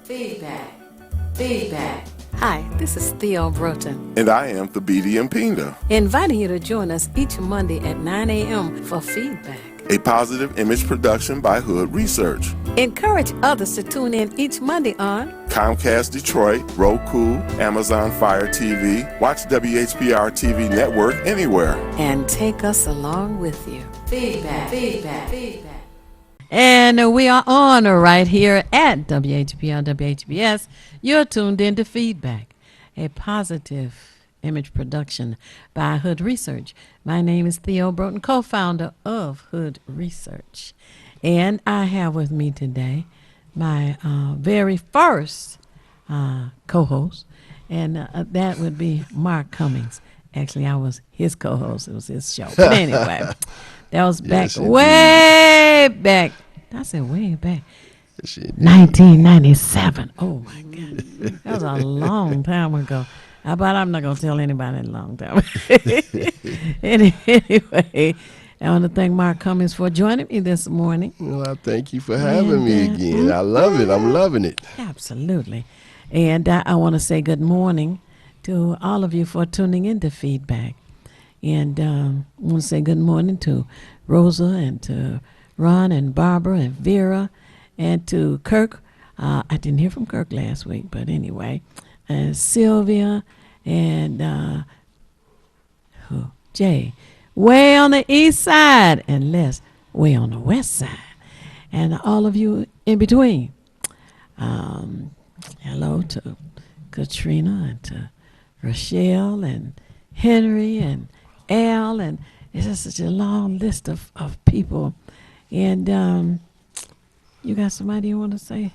Feedback. Feedback. Hi, this is Theo Broughton. And I am Thabiti Mpinda. Inviting you to join us each Monday at 9 a.m. for Feedback, A positive image production by Hood Research. Encourage others to tune in each Monday on Comcast Detroit, Roku, Amazon Fire TV, watch WHPR TV Network anywhere. and take us along with you. Feedback, feedback, feedback. And we are on right here at WHPR, WHBS. You're tuned in to Feedback, a positive image production by Hood Research. My name is Theo Broughton, co-founder of Hood Research. And I have with me today my very first co-host, and that would be Mark Cummings. Actually, I was his co-host. It was his show. But anyway, that was back, Yes, way back. I said way back. Yes, indeed. 1997. Oh, my God. That was a long time ago. How about I'm not going to tell anybody a long time. Anyway, I want to thank Mark Cummings for joining me this morning. Well, I thank you for having me again. I love it. I'm loving it. Absolutely. And I want to say good morning to all of you for tuning into Feedback. And I want to say good morning to Rosa and to Ron and Barbara and Vera and to Kirk. I didn't hear from Kirk last week, but anyway, Sylvia and Jay, way on the east side, and Les, way on the west side, and all of you in between. Hello to Katrina and to Rochelle and Henry and Al, and it's just such a long list of people. And you got somebody you want to say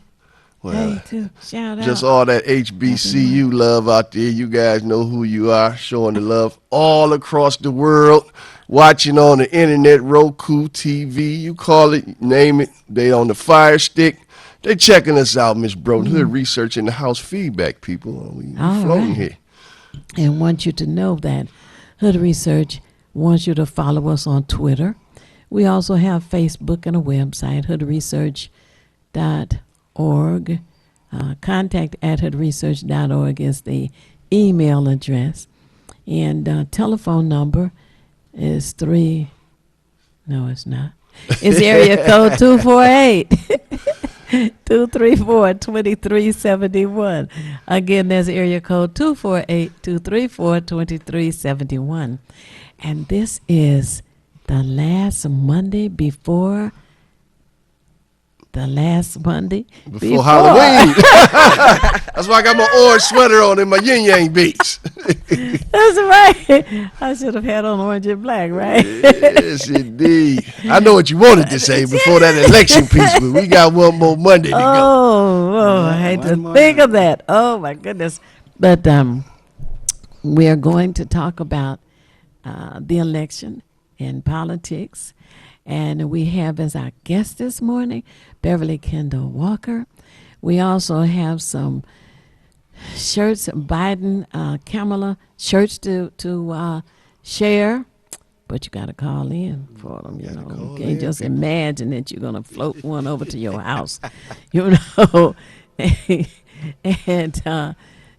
Well, hey to? Shout out. just all that HBCU love out there. You guys know who you are, showing the love all across the world, watching on the internet, Roku TV, you call it, name it. They on the Fire Stick. They checking us out, Miss Broughton. Hood Research in the house. Feedback, people. We All floating right. here. And want you to know that Hood Research wants you to follow us on Twitter. We also have Facebook and a website, hoodresearch.org. Contact at hoodresearch.org is the email address. And telephone number is no, it's not. It's area code 248 234 2371. Again, there's area code 248 234 2371. And this is the last Monday before Halloween. That's why I got my orange sweater on and my yin yang beats. That's right. I should have had on orange and black, right? Yes, indeed. I know what you wanted to say before that election piece, but we got one more Monday to go. Oh, I hate to think of that. Oh, my goodness. But we are going to talk about the election and politics. And we have as our guest this morning, Beverly Kendall Walker. We also have some shirts, Biden, Kamala shirts to share. But you got to call in for them, you know. You can't just imagine that you're going to float one over to your house, you know. And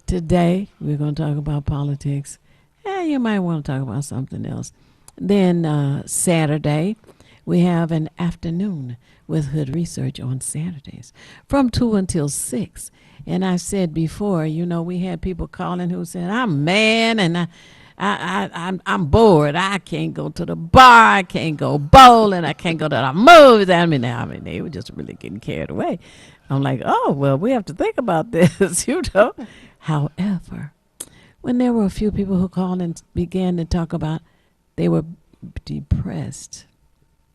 today we're going to talk about politics. You might want to talk about something else. Then Saturday, we have an afternoon with Hood Research on Saturdays from 2 until 6. And I said before, you know, we had people calling who said, I'm mad and I'm bored. I can't go to the bar. I can't go bowling. I can't go to the movies. I mean, they were just really getting carried away. I'm like, oh, well, we have to think about this, you know. However, when there were a few people who called and began to talk about they were depressed,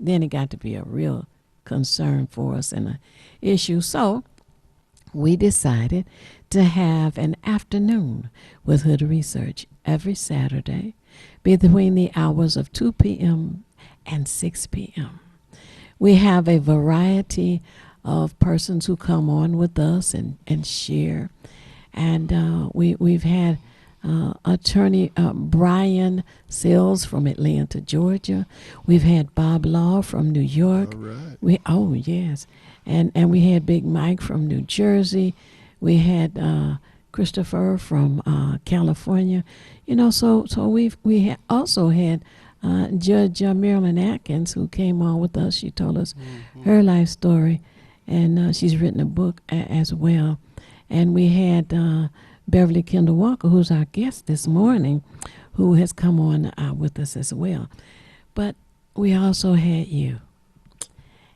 then it got to be a real concern for us and an issue. So we decided to have an afternoon with Hood Research every Saturday between the hours of 2 p.m. and 6 p.m. We have a variety of persons who come on with us and share. And we've had attorney Brian Sills from Atlanta, Georgia. We've had Bob Law from New York. All right. Yes. And we had Big Mike from New Jersey. We had Christopher from California. You know, so also had Judge Marilyn Atkins, who came on with us. She told us her life story, and she's written a book as well. And we had Beverly Kendall Walker, who's our guest this morning, who has come on with us as well. But we also had you.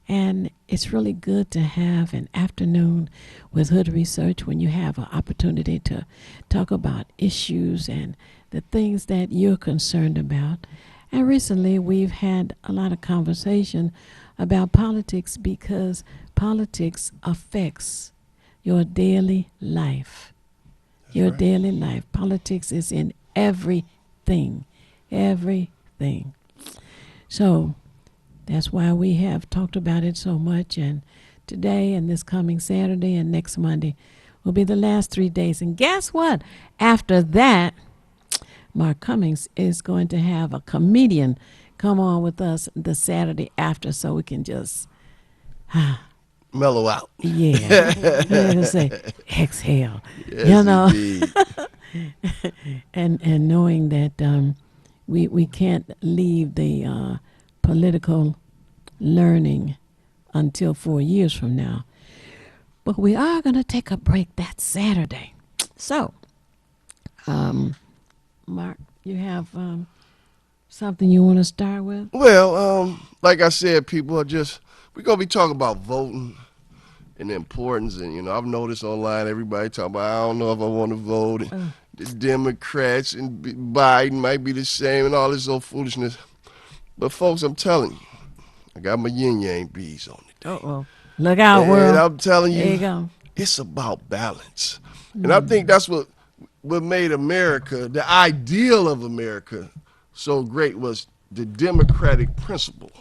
And it's really good to have an afternoon with Hood Research when you have an opportunity to talk about issues and the things that you're concerned about. And recently we've had a lot of conversation about politics because politics affects your daily life. Your daily life. Politics is in everything. Everything. So that's why we have talked about it so much. And today and this coming Saturday and next Monday will be the last 3 days. And guess what? After that, Mark Cummings is going to have a comedian come on with us the Saturday after so we can just mellow out. Yeah. Let's say exhale. Yes, you know. indeed. and knowing that we can't leave the political learning until 4 years from now. But we are going to take a break that Saturday. So, Mark, you have something you want to start with? Well, like I said, people are we're going to be talking about voting and the importance. And, you know, I've noticed online everybody talking about, I don't know if I want to vote. The Democrats and Biden might be the same and all this old foolishness. But, folks, I'm telling you, I got my yin-yang beads on it. Uh-oh. Look out, and world. I'm telling you, there you go. It's about balance. And I think that's what made America, the ideal of America, so great was the democratic principle.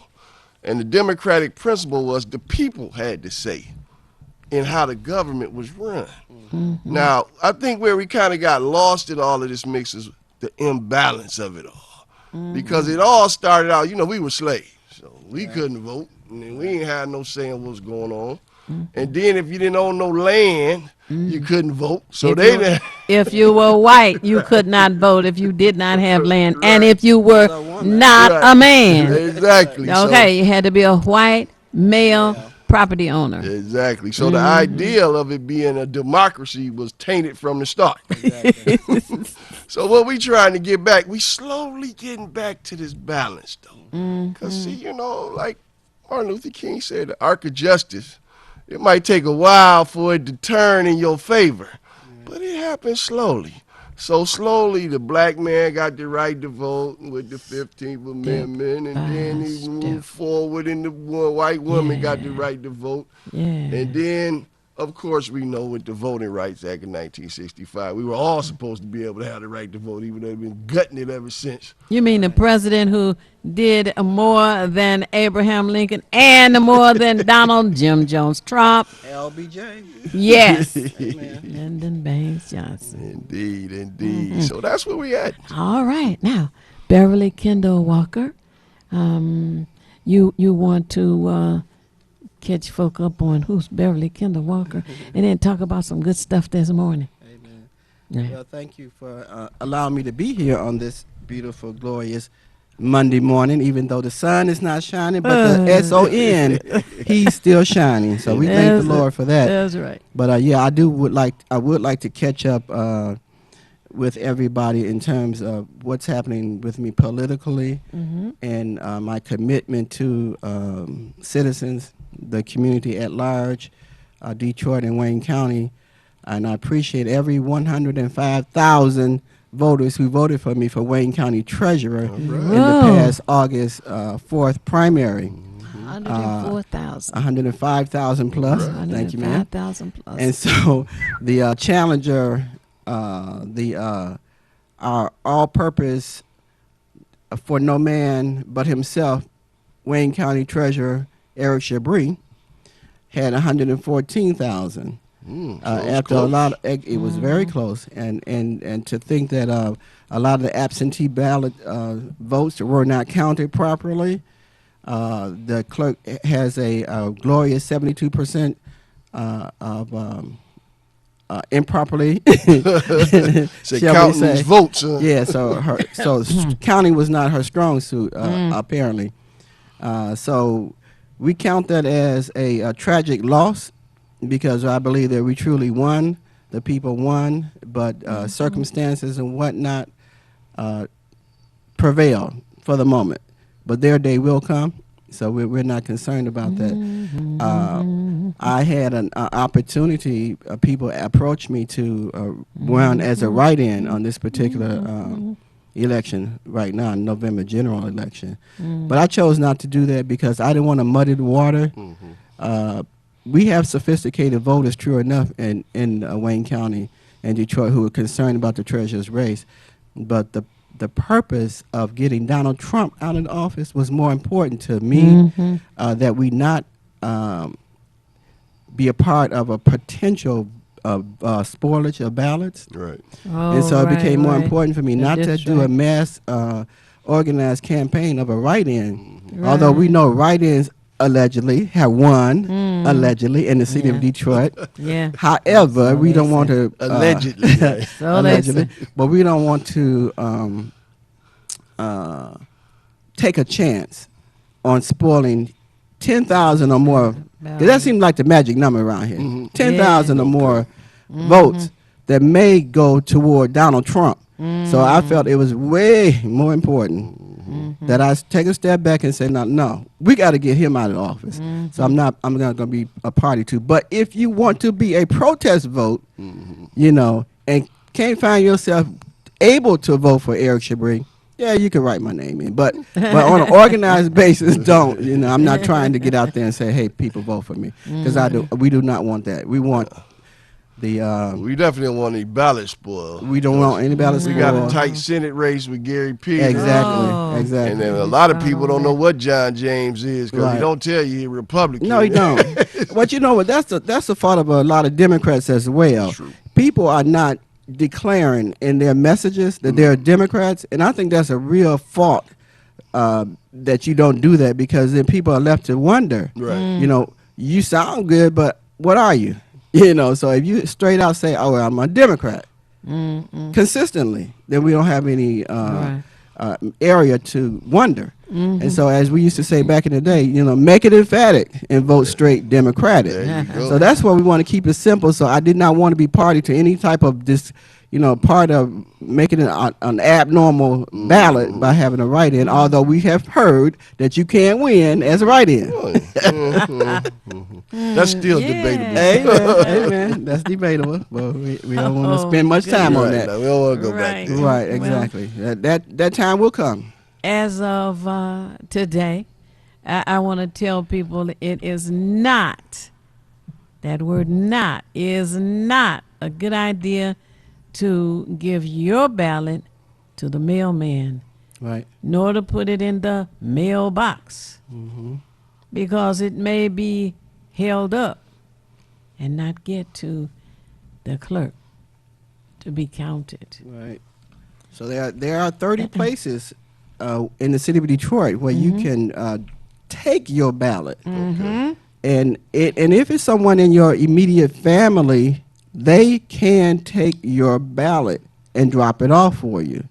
And the democratic principle was the people had to say in how the government was run. Now, I think where we kind of got lost in all of this mix is the imbalance of it all. Because it all started out, you know, we were slaves, so we couldn't vote, and we ain't had no say in what's going on. And then if you didn't own no land, you couldn't vote. So if you were white, you could not vote if you did not have land, and if you were not a man. Exactly. Okay, you had to be a white male property owner. Exactly. So the ideal of it being a democracy was tainted from the start. So what we trying to get back, we slowly getting back to this balance though. Because see, you know, like Martin Luther King said, the arc of justice, it might take a while for it to turn in your favor, but it happens slowly. So slowly the black man got the right to vote with the 15th Amendment, and then he moved forward, and the white woman got the right to vote. And then, of course, we know with the Voting Rights Act of 1965, we were all supposed to be able to have the right to vote, even though they've been gutting it ever since. You mean the president who did more than Abraham Lincoln and more than Donald Jim Jones Trump? LBJ. Yes. Amen. Lyndon Baines Johnson. Indeed, indeed. So that's where we at. All right. Now, Beverly Kendall Walker, you want to catch folk up on who's Beverly Kendall Walker and then talk about some good stuff this morning. Amen. Yeah. Well, thank you for allowing me to be here on this beautiful, glorious Monday morning, even though the sun is not shining, but the S-O-N, he's still shining. So we thank the Lord for that. That's right. But I would like to catch up with everybody in terms of what's happening with me politically and my commitment to citizens, the community at large, Detroit and Wayne County. And I appreciate every 105,000 voters who voted for me for Wayne County Treasurer in the past August 4th primary. 104,000. 105,000 plus. Thank you, ma'am. 105,000 plus. And so the challenger, our all-purpose for no man but himself, Wayne County Treasurer Eric Chabris, had 114,000. After a lot, it was very close, and to think that a lot of the absentee ballot votes were not counted properly. The clerk has a glorious 72% of improperly. Say shall we counting say. these votes. Huh? Yeah, so counting was not her strong suit, apparently. So we count that as a tragic loss because I believe that we truly won. The people won, but circumstances and whatnot prevailed for the moment. But their day will come, so we're not concerned about that. I had an opportunity, people approached me to run as a write-in on this particular election right now, November general election. But I chose not to do that because I didn't want to muddy the water. We have sophisticated voters, true enough, in Wayne County and Detroit who are concerned about the treasurer's race. But the purpose of getting Donald Trump out of the office was more important to me, that we not be a part of a potential spoilage of ballots. Right. And so it became more important for me not to do a mass organized campaign of a write-in. Although we know write-ins allegedly have won, allegedly, in the city of Detroit. However, So we they don't want say. to... Allegedly. Right. So they allegedly. But we don't want to take a chance on spoiling 10,000 or more. 'Cause that seems like the magic number around here. 10,000 or more votes that may go toward Donald Trump. So I felt it was way more important that I take a step back and say, no, we got to get him out of office. So I'm not going to be a party to. But if you want to be a protest vote, and can't find yourself able to vote for Eric Chabris, yeah, you can write my name in. But on an organized basis, don't. I'm not trying to get out there and say, hey, people vote for me. Because we do not want that. We want the... We definitely don't want any ballot spoil. we don't want any ballots. We got a tight Senate race with Gary Peters. Exactly. And then a lot of people don't know what John James is because he don't tell you he's Republican. No, he don't. But you know what? That's the fault of a lot of Democrats as well. True. People are not declaring in their messages that they're Democrats, and I think that's a real fault that you don't do that because then people are left to wonder. Right. You sound good, but what are you? So if you straight out say, "Oh, I'm a Democrat," consistently, then we don't have any area to wonder. And so, as we used to say back in the day, make it emphatic and vote straight Democratic. There you go. So that's why we want to keep it simple. So I did not want to be party to any type of this, part of making it an abnormal ballot by having a write-in. Although we have heard that you can't win as a write-in. That's still debatable. Amen. That's debatable. But we don't want to spend much time on that. No, we don't want to go back there. Right, exactly. That time will come. As of today, I want to tell people it is not, that word not, is not a good idea to give your ballot to the mailman, Right. nor to put it in the mailbox, because it may be held up and not get to the clerk to be counted. Right. So there are 30 places in the city of Detroit where you can take your ballot, and if it's someone in your immediate family, they can take your ballot and drop it off for you.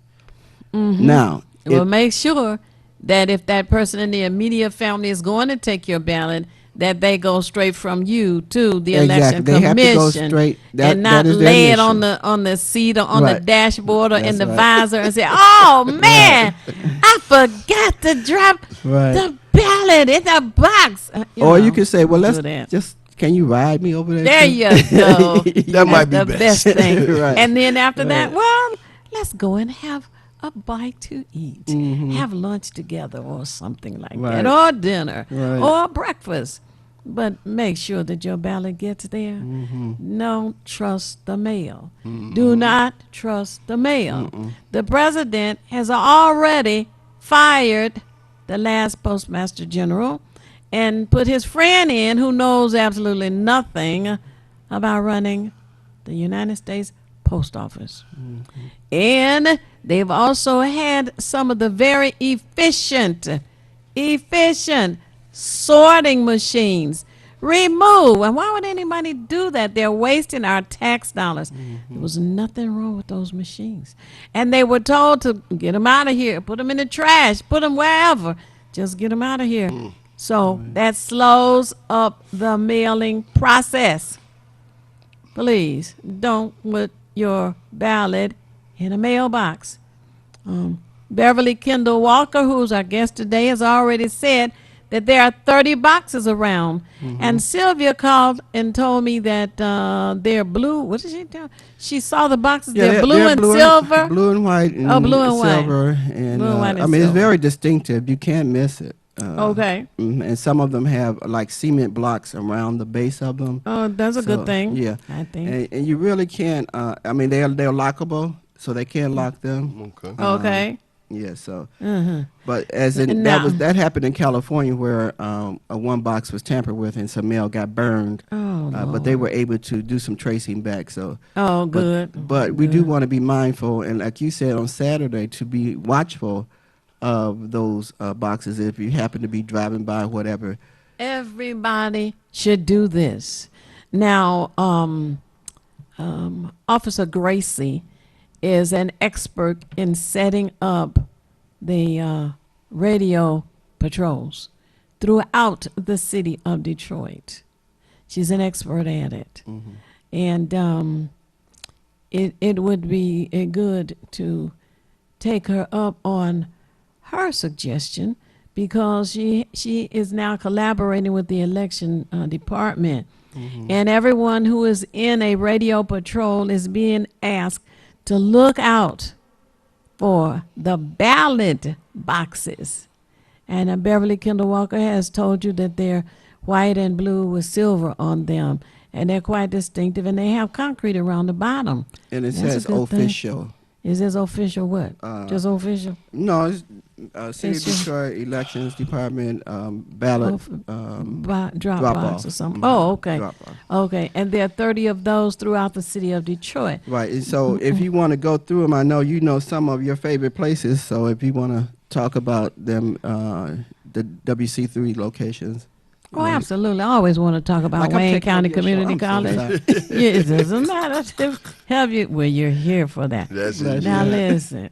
Now, Well, make sure that if that person in the immediate family is going to take your ballot, that they go straight from you to the election Exactly. They have to go commission, straight. and not that is their lay it mission. on the seat or on the Right. dashboard or That's in the right. visor and say, "Oh man, I forgot to drop Right. the ballot in the box." Or you can say, well, do let's that. just, can you ride me over there? There too? you go. That might be the best. thing. Right. And then after that, well, let's go and have a bite to eat. Have lunch together or something like Right. that, or dinner, Right. or breakfast. But make sure that your ballot gets there. Don't trust the mail. Do not trust the mail. The president has already fired the last postmaster general and put his friend in who knows absolutely nothing about running the United States Post Office. And they've also had some of the very efficient sorting machines remove. And why would anybody do that? They're wasting our tax dollars. There was nothing wrong with those machines. And they were told to get them out of here, put them in the trash, put them wherever. Just get them out of here. So that slows up the mailing process. Please don't put your ballot in a mailbox. Beverly Kendall Walker, who's our guest today, has already said that there are 30 boxes around. And Sylvia called and told me that they're blue. What did she tell? She saw the boxes. Yeah, they're blue and silver. blue and white, and Oh, blue and white. silver, and Blue and white and I mean it's silver. very distinctive. You can't miss it. Okay. And some of them have like cement blocks around the base of them. Oh, that's a So, good thing. Yeah, I think. and you really can't. I mean they're lockable, so they can't lock them. Okay. Okay. Yeah, so Mhm. but as in And that now- was that happened in California where a one box was tampered with and some mail got burned. Oh, But they were able to do some tracing back. So Oh, but- good. But we do Good. want to be mindful, and like you said on Saturday, to be watchful of those boxes if you happen to be driving by, whatever. Everybody should do this. Now, Officer Gracie is an expert in setting up the radio patrols throughout the city of Detroit. She's an expert at it. And it would be good to take her up on her suggestion because she is now collaborating with the election department. And everyone who is in a radio patrol is being asked to look out for the ballot boxes. And Beverly Kendall Walker has told you that they're white and blue with silver on them. And they're quite distinctive, and they have concrete around the bottom. And it That's a says good thing. official. Is this official what? Just official? No, it's City of It's just- Detroit Elections Department ballot Drop drop box off. or something. Mhm. Oh, okay. Drop off. Okay, and there are 30 of those throughout the city of Detroit. Right. And so if you want to go through them, I know you know some of your favorite places. So if you want to talk about them, the WC3 locations. Oh, absolutely. I always want to talk about Like I'm Wayne taking County over your Community show. I'm so College. sorry. Yeah, it doesn't matter. Have you? Well, you're here for that. That's That's it. Now right. listen,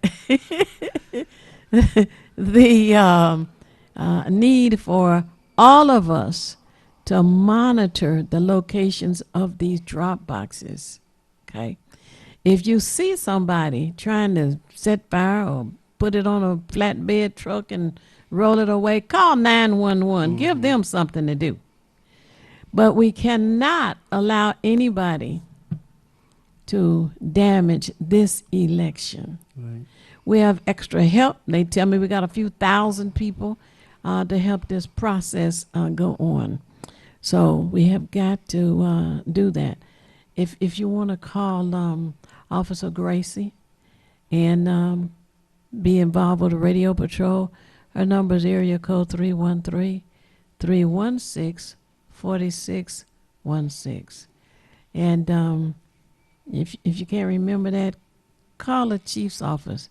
the need for all of us to monitor the locations of these drop boxes. Okay, if you see somebody trying to set fire or put it on a flatbed truck and roll it away, call 911. Give them something to do. But we cannot allow anybody to damage this election. Right. We have extra help. They tell me we got a few thousand people to help this process go on. So we have got to do that. If you want to call Officer Gracie and be involved with the radio patrol, her number is area code 313-316-4616. And if you can't remember that, call the chief's office,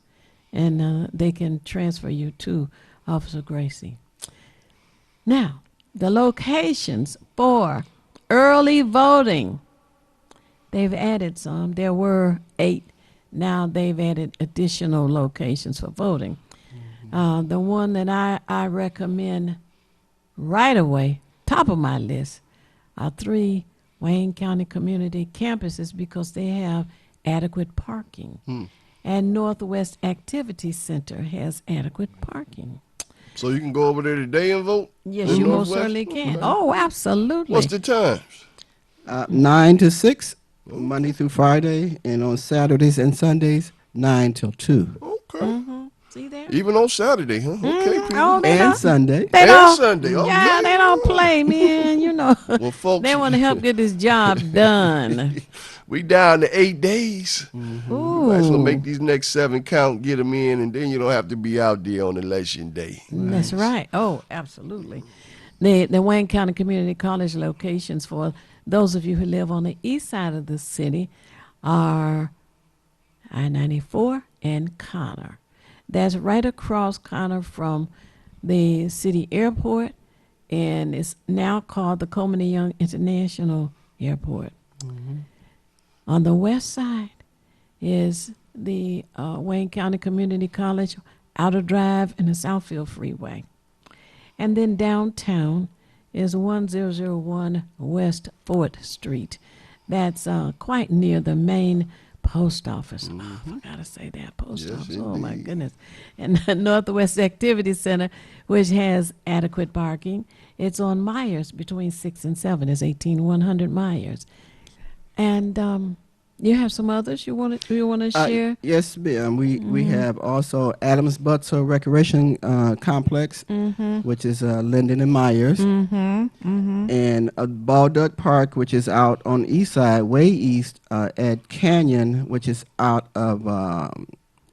and they can transfer you to Officer Gracie. Now, the locations for early voting, they've added some. There were 8. Now they've added additional locations for voting. The one that I recommend right away, top of my list, are 3 Wayne County community campuses because they have adequate parking. And Northwest Activity Center has adequate parking. So you can go over there today and vote? Yes, In you most Northwest? certainly can. Oh, absolutely. What's the times? 9 to 6, Monday through Friday, and on Saturdays and Sundays, 9 till 2. Okay. See there? Even on Saturday, huh? Okay, people. Oh, they And don't, Sunday. they And don't, Sunday. Oh, yeah, yeah. they don't play, man. You know, Well, folks, they want to help get this job done. we down to 8 days. Ooh, Might as well make these next 7 count, get them in, and then you don't have to be out there on election day. that's right. Oh, absolutely. The Wayne County Community College locations for those of you who live on the east side of the city are I-94 and Connor. That's right across Connor from the city airport and it's now called the Coleman and Young International Airport. On the west side is the Wayne County Community College Outer Drive and the Southfield Freeway. And then downtown is 1001 West 4th Street. That's quite near the main post office. Oh, I forgot to say that, post office. Oh, my goodness. And the Northwest Activity Center, which has adequate parking. It's on Myers between 6 and 7. It's 18100 Myers. And you have some others you want to share? Yes, ma'am. We have also Adams Butler Recreation Complex, which is Linden and Myers, and Baldock Park, which is out on the east side, way east, at Canyon, which is out of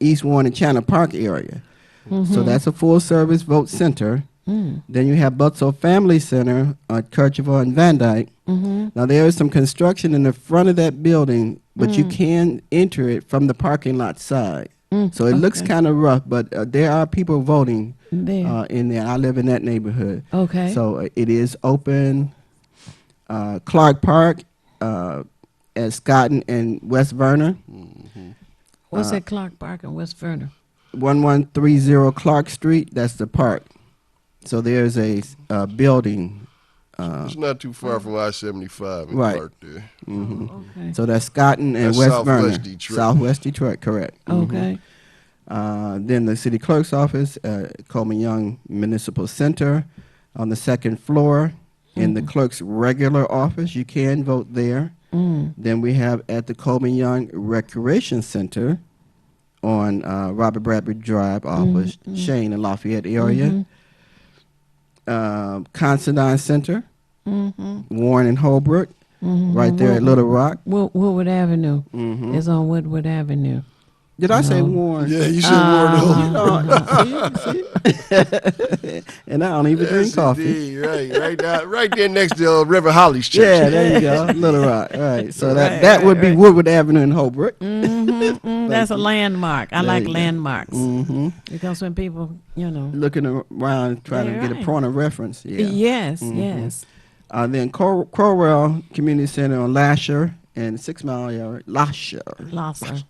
East Warren and Chandler Park area. So that's a full-service vote center. Then you have Butler Family Center at Kercheval and Van Dyke. Now, there is some construction in the front of that building, but you can enter it from the parking lot side. So it looks kind of rough, but there are people voting There. in there. I live in that neighborhood. Okay. So it is open. Clark Park at Scotton and West Verner. What's at Clark Park and West Verner? 1130 Clark Street. That's the park. So there's a building. It's not too far from I-75 in Right. Clark there. Okay. So that's Scotton and That's West Southwest Verner. Detroit. Southwest Detroit, correct. Okay. Then the city clerk's office, Coleman Young Municipal Center on the second floor. In the clerk's regular office, you can vote there. Then we have at the Coleman Young Recreation Center on Robert Bradbury Drive, office Shane in Lafayette area. Considine Center, Warren and Holbrook, right there at Little Rock. Woodward Avenue. It's on Woodward Avenue. Did I say Warren? Yeah, you should warn them. See? And I don't even drink Yes, coffee. indeed. Right there next to Reverend Holly's church. Yeah, there you go. Little Rock. Right. So that would be Woodward Avenue in Holbrook. That's a landmark. I like you go. landmarks because when people, Looking around trying to get a Right. point of reference. Yeah. yes, yes. Then Corwell Community Center on Lasher and 6 Mile Yard. Lasher. Lasser.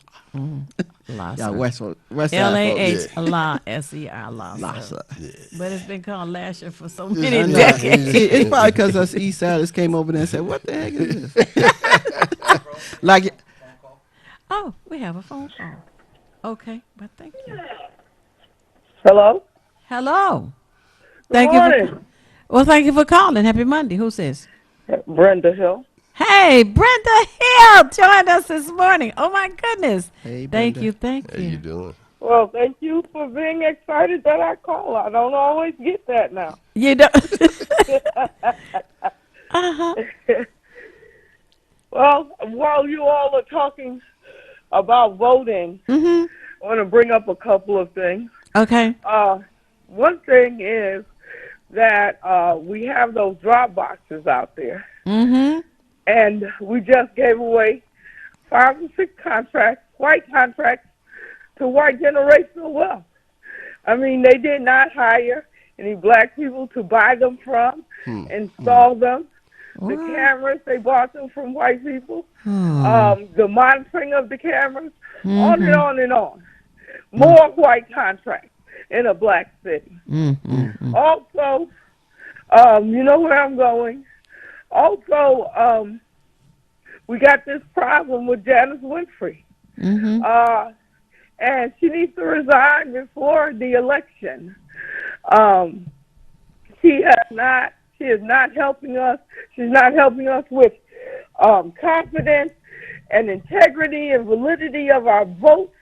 Lasser. Yeah, West Side folks. L-A-H, La, S-E-R, Lasser. Lasser. But it's been called Lasher for so I many know. decades. It's probably because us East Siders came over there and said, "What the heck is this?" Like, Oh, we have a phone call. Okay, but thank you. Hello? Hello. Good Thank morning. you. Well, thank you for calling. Happy Monday. Who's this? Brenda Hill. Hey, Brenda Hill joined us this morning. Oh my goodness. Hey, Thank Brenda. you, thank How you you. doing? Well, thank you for being excited that I call. I don't always get that now. You don't. Well, while you all are talking about voting, I want to bring up a couple of things. Okay. One thing is that we have those drop boxes out there, and we just gave away 5 or 6 contracts, white contracts, to white generational wealth. I mean, they did not hire any black people to buy them from, install them. The cameras, they bought them from white people. The monitoring of the cameras, on and on and on. More white contracts in a black city. Also, you know where I'm going. Also, we got this problem with Janice Winfrey. And she needs to resign before the election. She is not helping us. She's not helping us with confidence and integrity and validity of our votes.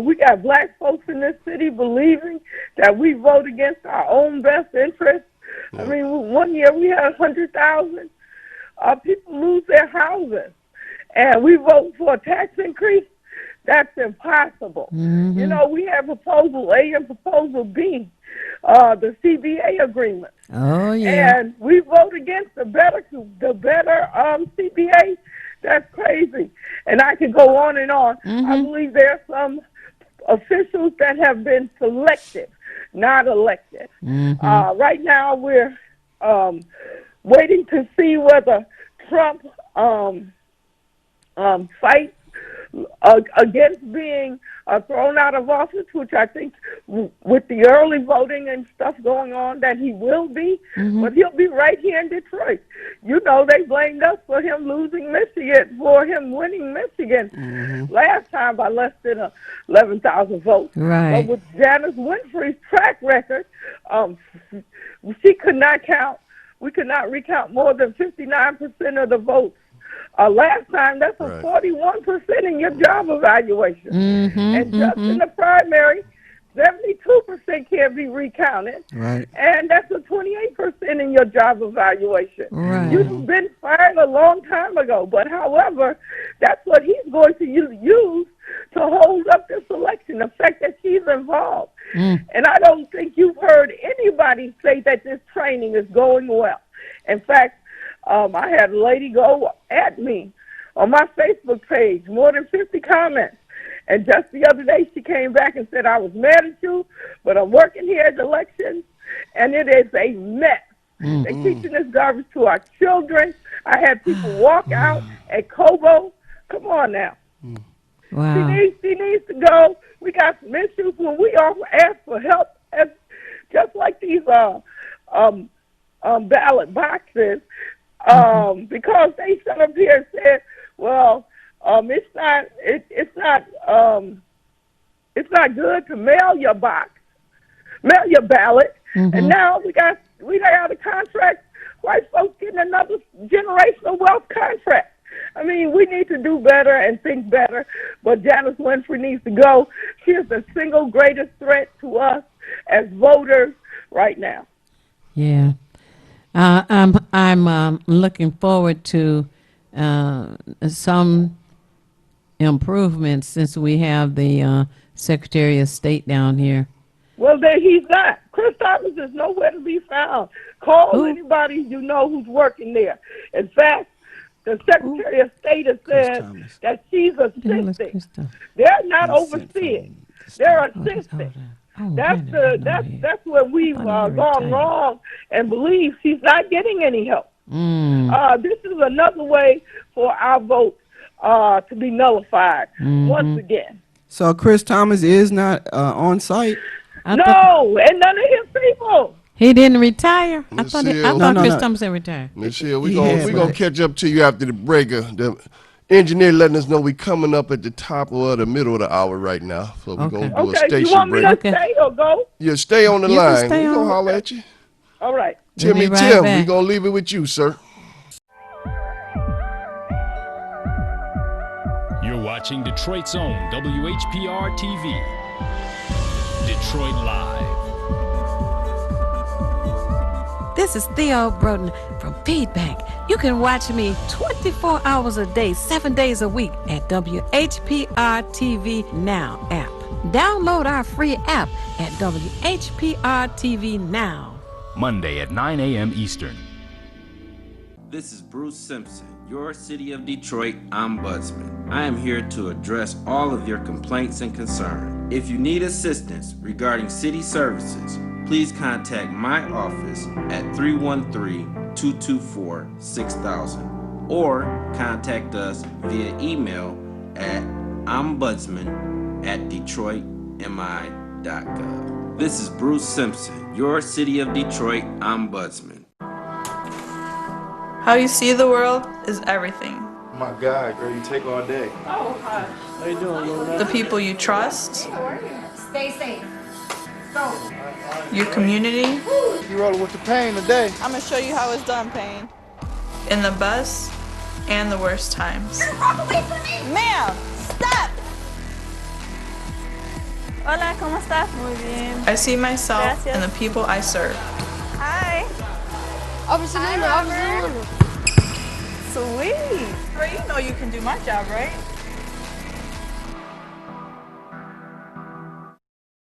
We got black folks in this city believing that we vote against our own best interests. I mean, one year we had 100,000 people lose their houses, and we vote for a tax increase. That's impossible. You know, we have Proposal A and Proposal B, the CBA agreement. Oh, yeah. And we vote against the better CBA. That's crazy. And I could go on and on. I believe there are some officials that have been selected, not elected. Right now we're waiting to see whether Trump fights against being thrown out of office, which I think with the early voting and stuff going on that he will be, but he'll be right here in Detroit. You know, they blamed us for him losing Michigan, for him winning Michigan last time by less than 11,000 votes. Right. But with Janice Winfrey's track record, she could not count. We could not recount more than 59% of the votes. Last time, that's a 41% in your job evaluation. And just in the primary, 72% can't be recounted. Right. And that's a 28% in your job evaluation. Right. You've been fired a long time ago. But, however, that's what he's going to use to hold up this election, the fact that she's involved. And I don't think you've heard anybody say that this training is going well. In fact, I had a lady go at me on my Facebook page, more than 50 comments. And just the other day, she came back and said, I was mad at you, but I'm working here at the elections, and it is a mess. They're teaching this garbage to our children. I had people walk out at Kobo. Come on now. Wow. She needs to go. We got some issues when we all ask for help, just like these ballot boxes. Because they sat up here and said, well, it's not good to mail your ballot. And now we got a contract, white folks getting another generational wealth contract. I mean, we need to do better and think better, but Janice Winfrey needs to go. She is the single greatest threat to us as voters right now. Yeah. I'm looking forward to some improvements since we have the Secretary of State down here. Well, he's not. Chris Thomas is nowhere to be found. Call anybody you know who's working there. In fact, the Secretary of State has said that she's assisting. They're not overseeing. They're assisting. That's where we've gone wrong and believe she's not getting any help. This is another way for our vote to be nullified once again. So Chris Thomas is not on site? No, and none of his people. He didn't retire? I Miss thought Hill. Chris Thomas had retired. Miss Hill, we gonna catch up to you after the break. The engineer letting us know we coming up at the top or the middle of the hour right now. So we're going to do a station you want me break. to stay or go? Yeah, stay on the You can line. stay We're going on. to holler at you. All right. Timmy right Tim, back. we're going to leave it with you, sir. You're watching Detroit's own WHPR TV. Detroit Live. This is Theo Broden from Feedback. You can watch me 24 hours a day, 7 days a week at WHPR TV Now app. Download our free app at WHPR TV Now. Monday at 9 a.m. Eastern. This is Bruce Simpson, your City of Detroit Ombudsman. I am here to address all of your complaints and concerns. If you need assistance regarding city services, please contact my office at 313-224-6000 or contact us via email at ombudsman@detroitmi.gov. This is Bruce Simpson, your City of Detroit Ombudsman. How you see the world is everything. Oh my God, girl, you take all day. Oh, hi. How you doing, little man? The people you trust, Stay safe. your community, You rolling with the pain today. I'm gonna show you how it's done, Payne. In the best and the worst times. Ma'am, stop! Hola, ¿cómo estás? Muy bien. I see myself in the people I serve. Hi. Officer Luna, Officer Luna. Sweet. Girl, you know you can do my job, right?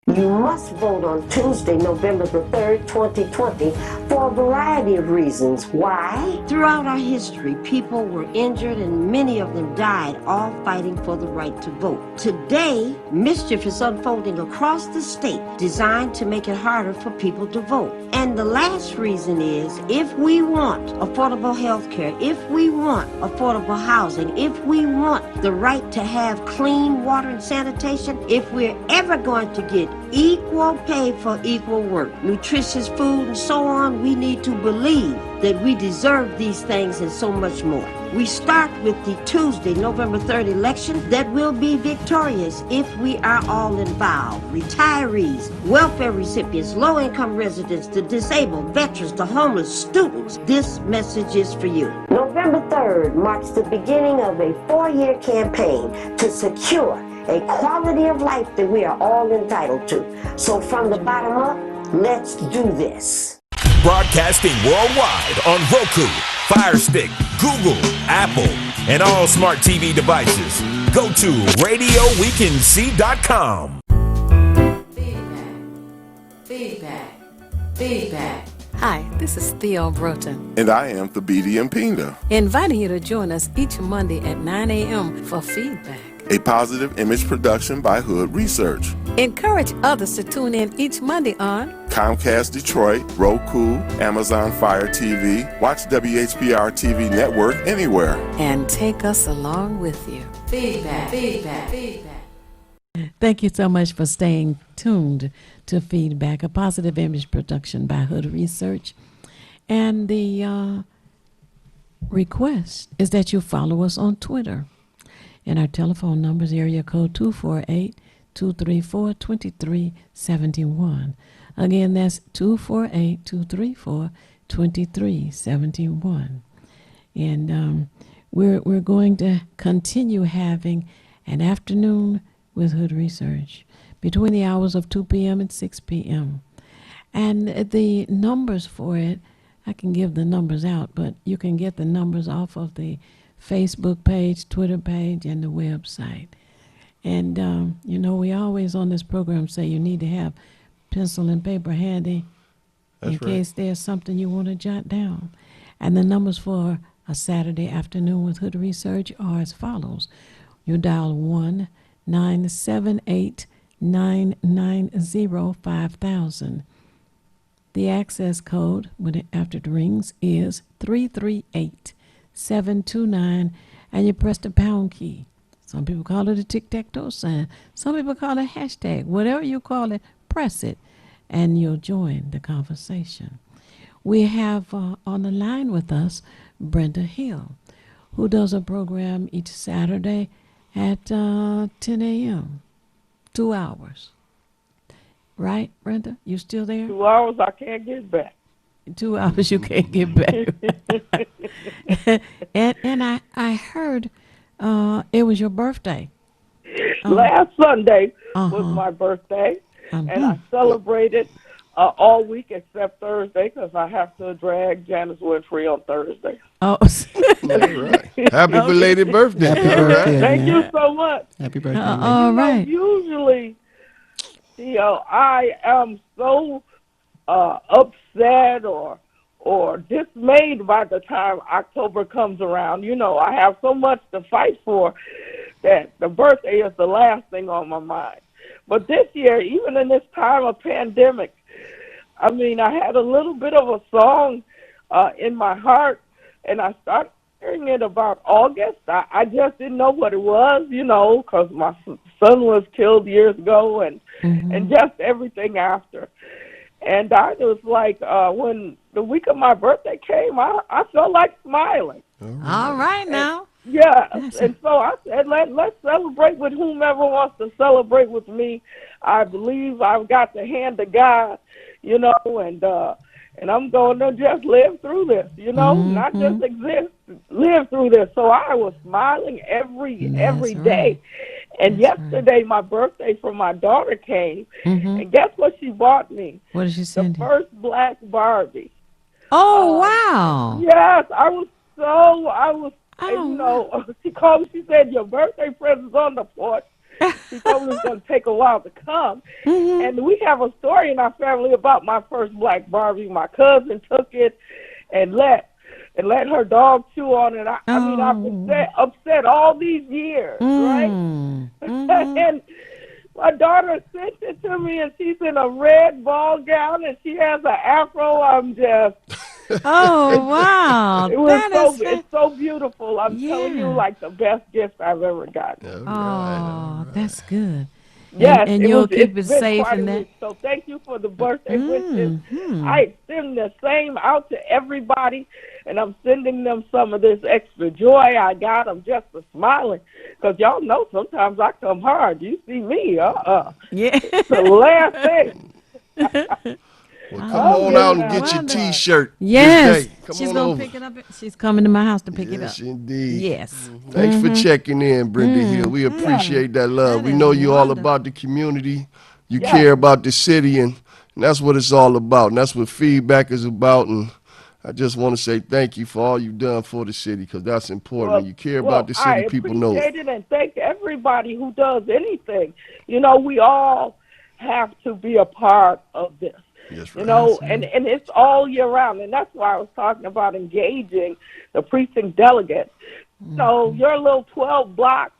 You must vote on Tuesday, November the 3rd, 2020 for a variety of reasons. Why? Throughout our history, people were injured and many of them died, all fighting for the right to vote. Today, mischief is unfolding across the state, designed to make it harder for people to vote. And the last reason is, if we want affordable health care, if we want affordable housing, if we want the right to have clean water and sanitation, if we're ever going to get equal pay for equal work, nutritious food and so on, we need to believe that we deserve these things and so much more. We start with the Tuesday, November 3rd election that will be victorious if we are all involved. Retirees, welfare recipients, low-income residents, the disabled, veterans, the homeless, students. This message is for you. November 3rd marks the beginning of a 4-year campaign to secure a quality of life that we are all entitled to. So from the bottom up, let's do this. Broadcasting worldwide on Roku, Fire Stick, Google, Apple, and all smart TV devices. Go to RadioWeCanSee.com. Feedback. Hi, this is Theo Broughton, And I am Thabiti Mpinga, inviting you to join us each Monday at 9 a.m. for Feedback. a positive image production by Hood Research. Encourage others to tune in each Monday on Comcast Detroit, Roku, Amazon Fire TV. Watch WHPR TV Network anywhere. and take us along with you. Feedback. Thank you so much for staying tuned to Feedback, a positive image production by Hood Research. And the request is that you follow us on Twitter. And our telephone number is area code 248-234-2371. Again, that's 248-234-2371. And we're going to continue having an afternoon with Hood Research between the hours of 2 p.m. and 6 p.m. And the numbers for it, I can give the numbers out, but you can get the numbers off of the Facebook page, Twitter page, and the website. And, we always on this program say you need to have pencil and paper handy in case there's something you want to jot down. And the numbers for a Saturday afternoon with Hood Research are as follows. You dial 1-978-990-5000. The access code after it rings is 338-729, and you press the pound key. Some people call it a tic-tac-toe sign. Some people call it hashtag. Whatever you call it, press it, and you'll join the conversation. We have on the line with us Brenda Hill, who does a program each Saturday at 10 a.m., 2 hours. Right, Brenda? You still there? 2 hours, I can't get back. 2 hours you can't get back. and I heard it was your birthday. Last Sunday was my birthday, and I celebrated all week except Thursday because I have to drag Janice Winfrey on Thursday. Oh, All right. Happy belated birthday. Happy birthday, Thank man. you so much. Happy birthday. all right. Usually, I am so upset or dismayed by the time October comes around. I have so much to fight for that the birthday is the last thing on my mind. But this year, even in this time of pandemic, I had a little bit of a song in my heart, and I started hearing it about August. I just didn't know what it was, because my son was killed years ago and just everything after. And I was like, when the week of my birthday came, I felt like smiling. All right now. Yeah, and so I said, let's celebrate with whomever wants to celebrate with me. I believe I've got the hand of God, and I'm going to just live through this, not just exist, live through this. So I was smiling every day. And yesterday, my birthday for my daughter came, and guess what she bought me? What did she send The you? first black Barbie. Oh, wow. Yes, I was, she called me, she said, your birthday present's on the porch. She told me it was going to take a while to come. And we have a story in our family about my first black Barbie. My cousin took it and let her dog chew on it. I mean, I've upset all these years, right? And my daughter sent it to me, and she's in a red ball gown, and she has an afro. I'm just... Oh, wow. It's so beautiful. I'm telling you, like the best gift I've ever gotten. Oh, that's good. Yes, and you'll keep it safe in that. So thank you for the birthday wishes. I extend the same out to everybody, and I'm sending them some of this extra joy I got. I'm just smiling because y'all know sometimes I come hard. You see me, Yeah. It's the last thing. Well, come on out and get your T-shirt. Yes, Come she's on gonna over. pick it up. She's coming to my house to pick it up. Yes, indeed. Yes. Thanks for checking in, Brenda Hill. We appreciate that love. We know you're all about the community. You care about the city, and that's what it's all about. And that's what feedback is about. And I just want to say thank you for all you've done for the city, because that's important. When you care about the city, people know I appreciate it, and thank everybody who does anything. You know, we all have to be a part of this. Yes, you know, and it's all year round, and that's why I was talking about engaging the precinct delegates. So your little 12 blocks,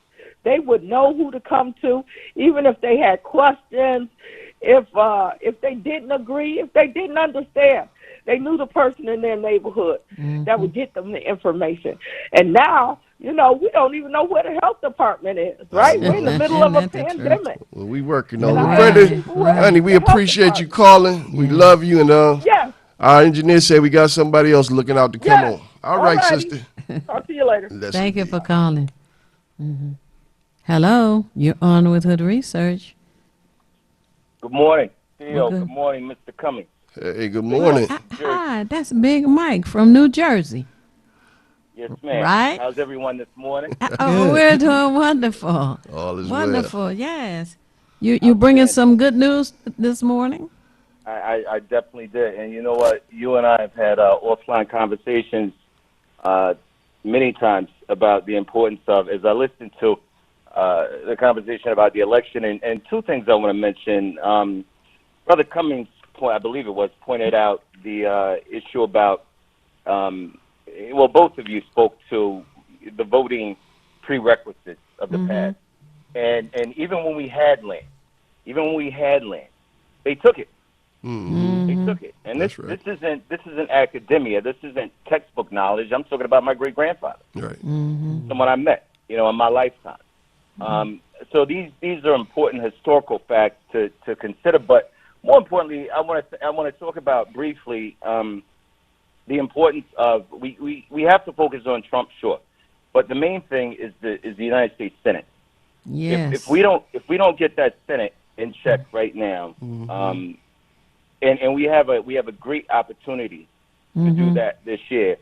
they would know who to come to, even if they had questions, if they didn't agree, if they didn't understand. They knew the person in their neighborhood that would get them the information. And now, you know, we don't even know where the health department is, right? We're in the middle of a pandemic. Well, we working on it. Brenda, honey, we appreciate you calling. We love you. And our engineer said we got somebody else looking out to come on. All right, sister. Talk to you later. Thank you for calling. Hello, you're on with Hood Research. Good morning, Theo. Good morning, Mr. Cummings. Hey, good morning. Hi, that's Big Mike from New Jersey. Yes, ma'am. Right? How's everyone this morning? We're doing wonderful. All is wonderful. Yes. You bringing some good news this morning? I definitely did. And you know what? You and I have had offline conversations many times about the importance of, as I listened to the conversation about the election, and two things I want to mention. Brother Cummings, I believe it was, pointed out the issue about, well, both of you spoke to the voting prerequisites of the past. And even when we had land, they took it. They took it. And this isn't academia. This isn't textbook knowledge. I'm talking about my great-grandfather. Right. Someone I met, you know, in my lifetime. So these are important historical facts to consider. But more importantly, I want to talk about briefly the importance of we have to focus on Trump, sure, but the main thing is the United States Senate. Yes. If we don't get that Senate in check right now, and we have a great opportunity to do that this year.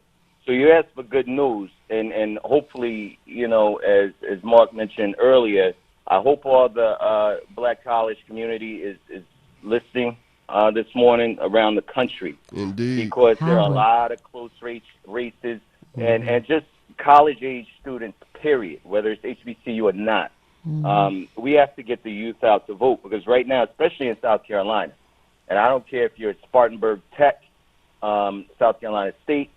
So you asked for good news, and hopefully, you know, as Mark mentioned earlier, I hope all the black college community is listening this morning around the country. Indeed. Because there are a lot of close races and just college-age students, period, whether it's HBCU or not. We have to get the youth out to vote, because right now, especially in South Carolina, and I don't care if you're at Spartanburg Tech, South Carolina State,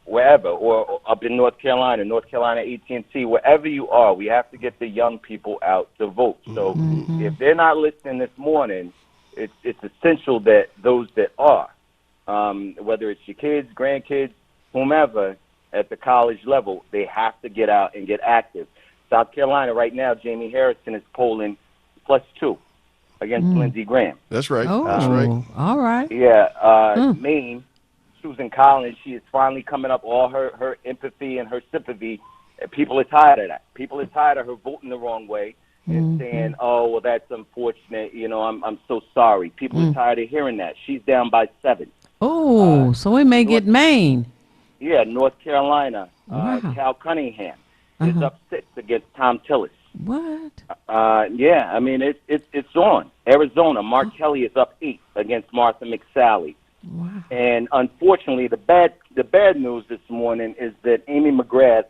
wherever, or up in North Carolina AT&T, wherever you are, we have to get the young people out to vote. So if they're not listening this morning, it's essential that those that are, whether it's your kids, grandkids, whomever, at the college level, they have to get out and get active. South Carolina right now, Jamie Harrison is polling +2 against Lindsey Graham. That's right. Oh, that's right. All right. Yeah, Maine, Susan Collins, she is finally coming up all her empathy and her sympathy. People are tired of that. People are tired of her voting the wrong way and saying, "Oh, well, that's unfortunate. You know, I'm so sorry." People are tired of hearing that. She's down by 7. Oh, so we may get Maine. Yeah, North Carolina, Cal Cunningham is up 6 against Tom Tillis. What? Yeah, I mean it's on. Arizona, Mark Kelly is up 8 against Martha McSally. Wow. And unfortunately, the bad news this morning is that Amy McGrath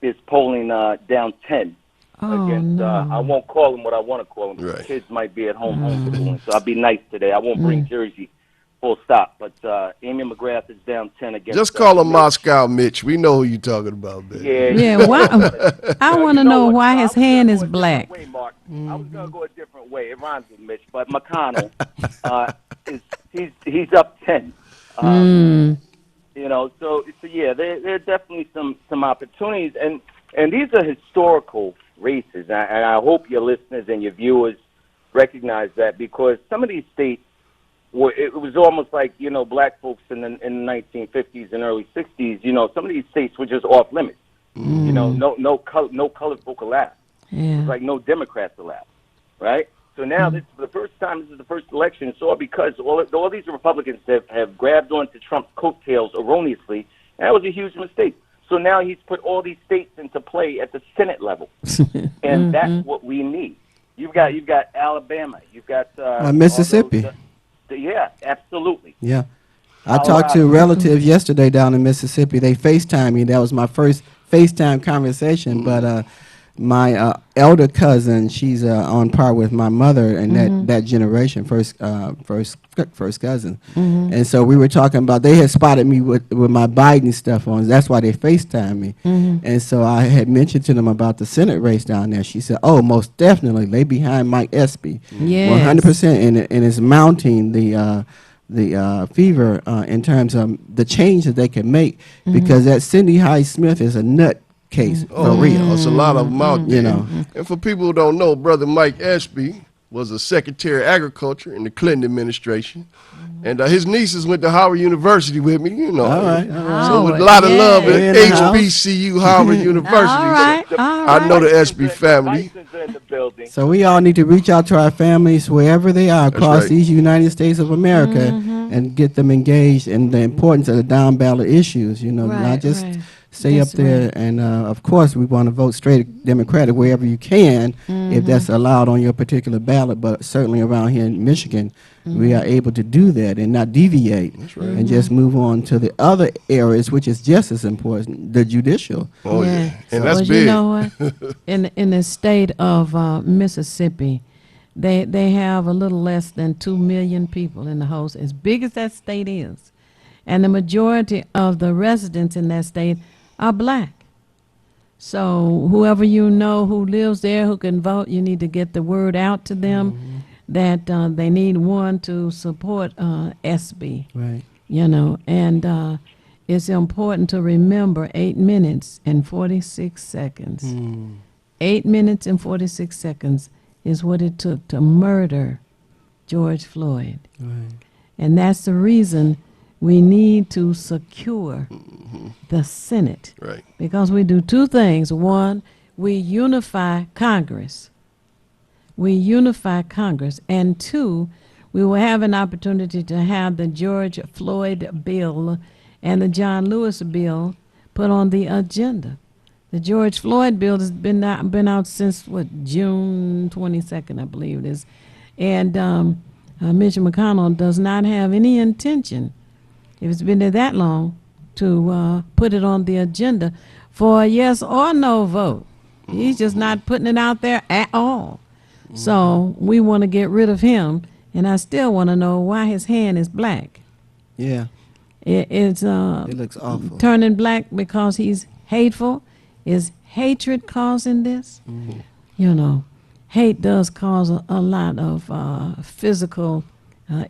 is polling down 10 against. I won't call them what I want to call them. Right. Kids might be at home homeschooling, so I'll be nice today. I won't bring Jersey. Full stop. But Amy McGrath is down 10 against. Just call him Moscow Mitch. We know who you're talking about, man. Yeah. Why? I want to know why his hand is black. Way, Mark. I was gonna go a different way. It rhymes with Mitch, but McConnell he's up 10. You know, so yeah, there are definitely some opportunities, and these are historical races, and I hope your listeners and your viewers recognize that, because some of these states, it was almost like, you know, black folks in the 1950s and early 60s. You know, some of these states were just off limits. You know, no colored folk allowed. Yeah. It was like no Democrats allowed, right? So now this is the first time. This is the first election. It's all because all these Republicans have grabbed onto Trump's coattails erroneously. And that was a huge mistake. So now he's put all these states into play at the Senate level, and that's what we need. You've got Alabama. You've got Mississippi. Yeah, absolutely. Yeah. I talked to relatives yesterday down in Mississippi. They FaceTimed me. That was my first FaceTime conversation. But my elder cousin, she's on par with my mother and that generation, first cousin. And so we were talking about, they had spotted me with my Biden stuff on. That's why they FaceTimed me. And so I had mentioned to them about the Senate race down there. She said, oh, most definitely. They behind Mike Espy. Yes. 100%. And it's mounting the fever in terms of the change that they can make, because that Cindy Hyde Smith is a nut case for real. It's a lot of them out there. You know. And for people who don't know, Brother Mike Espy was a Secretary of Agriculture in the Clinton administration. And his nieces went to Howard University with me, you know. All right. So with a lot of love at HBCU, Howard University. I know the Espy family. So we all need to reach out to our families wherever they are across these United States of America and get them engaged in the importance of the down ballot issues, you know, not just stay up there. And of course, we want to vote straight Democratic wherever you can, if that's allowed on your particular ballot. But certainly around here in Michigan, we are able to do that and not deviate and just move on to the other areas, which is just as important, the judicial. Oh, yeah. And that's big. You know what? in the state of Mississippi, they have a little less than 2 million people in the host, as big as that state is. And the majority of the residents in that state are black. So whoever you know who lives there who can vote, you need to get the word out to them that they need one to support SB. Right. You know, and it's important to remember 8 minutes and 46 seconds. 8 minutes and 46 seconds is what it took to murder George Floyd. Right. And that's the reason we need to secure the Senate. Right. Because we do two things. One, we unify Congress. And two, we will have an opportunity to have the George Floyd bill and the John Lewis bill put on the agenda. The George Floyd bill has been out since, June 22nd, I believe it is. And Mitch McConnell does not have any intention, if it's been there that long, to put it on the agenda for a yes or no vote. He's just not putting it out there at all. So we want to get rid of him, and I still want to know why his hand is black. Yeah. It looks awful. Turning black because he's hateful. Is hatred causing this? You know, hate does cause a lot of physical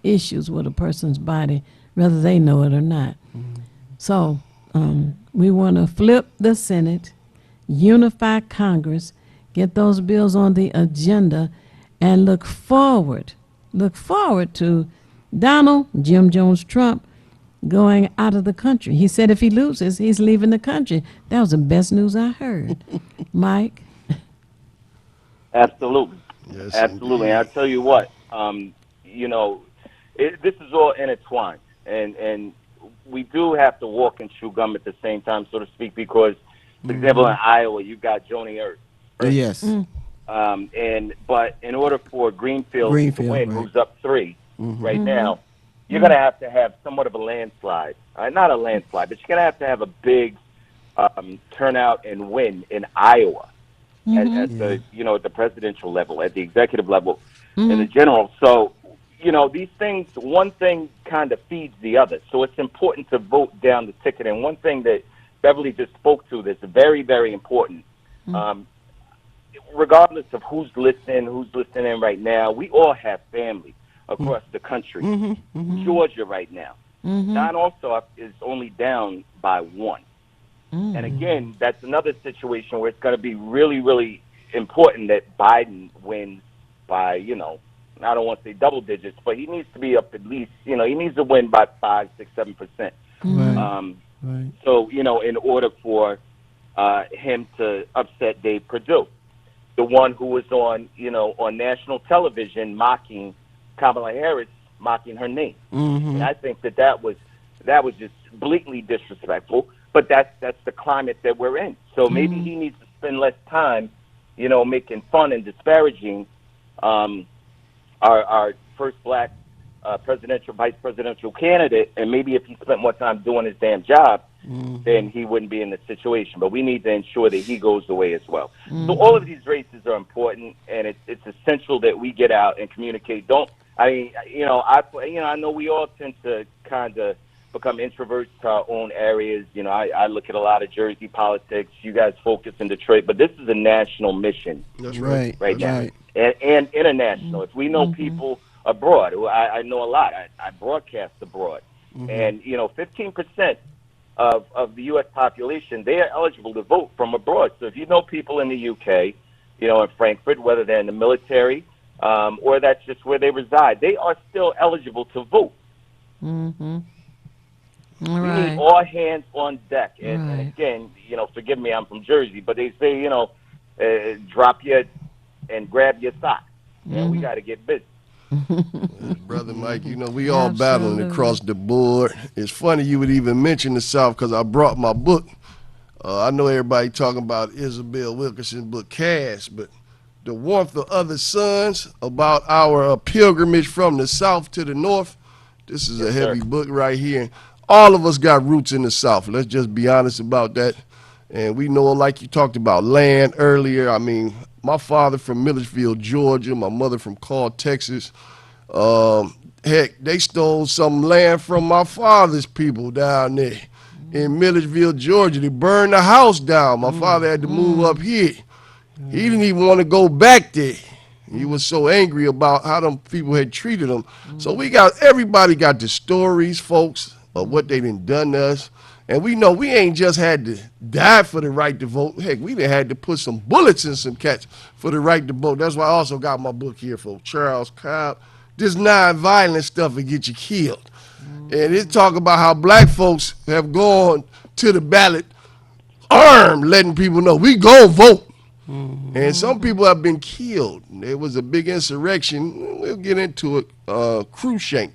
issues with a person's body, whether they know it or not. So we want to flip the Senate, unify Congress, get those bills on the agenda, and look forward to Donald Jim Jones Trump going out of the country. He said if he loses, he's leaving the country. That was the best news I heard. Mike? Absolutely. Yes, absolutely. And I'll tell you what, you know, this is all intertwined. And we do have to walk and chew gum at the same time, so to speak, because, for example, in Iowa, you've got Joni Ernst. Yes. But in order for Greenfield to win, who's up 3 right now, you're going to have somewhat of a landslide. Not a landslide, but you're going to have a big turnout and win in Iowa. at the at the presidential level, at the executive level, and the general. So, these things, one thing kind of feeds the other. So it's important to vote down the ticket. And one thing that Beverly just spoke to that's very, very important. Regardless of who's listening in right now, we all have family across the country. Georgia right now, non-Ossoff is only down by 1. And again, that's another situation where it's going to be really, really important that Biden wins by, I don't want to say double digits, but he needs to be up at least, he needs to win by 5, 6, 7%. Right. So, in order for him to upset Dave Perdue, the one who was on, on national television mocking Kamala Harris, mocking her name. And I think that was just blatantly disrespectful. But that's the climate that we're in. So maybe he needs to spend less time, making fun and disparaging our first black vice presidential candidate. And maybe if he spent more time doing his damn job, then he wouldn't be in this situation. But we need to ensure that he goes away as well. So all of these races are important, and it's essential that we get out and communicate. I know we all tend to kind of become introverts to our own areas. I look at a lot of Jersey politics. You guys focus in Detroit, but this is a national mission. That's right. Right now. And international. If we know people abroad, I know a lot. I broadcast abroad. And, 15% of the U.S. population, they are eligible to vote from abroad. So if you know people in the UK, in Frankfurt, whether they're in the military or that's just where they reside, they are still eligible to vote. We need all hands on deck. And again, forgive me, I'm from Jersey, but they say, drop your and grab your socks. And we got to get busy. Brother Mike, we all battling across the board. It's funny you would even mention the South because I brought my book. I know everybody talking about Isabel Wilkerson's book, Cash, but The Warmth of Other Suns, about our pilgrimage from the South to the North. This is a heavy book right here. All of us got roots in the South. Let's just be honest about that. And we know, like you talked about land earlier. I mean, my father from Milledgeville, Georgia. My mother from Carl, Texas. Heck, they stole some land from my father's people down there in Milledgeville, Georgia. They burned the house down. My father had to move up here. He didn't even want to go back there. He was so angry about how them people had treated him. So everybody got the stories, folks, of what they done to us. And we know we ain't just had to die for the right to vote. Heck, we done had to put some bullets in some cats for the right to vote. That's why I also got my book here for Charles Cobb. This non-violent stuff will get you killed. And it talk about how black folks have gone to the ballot armed, letting people know we go vote. And some people have been killed. There was a big insurrection. We'll get into it. Cruikshank.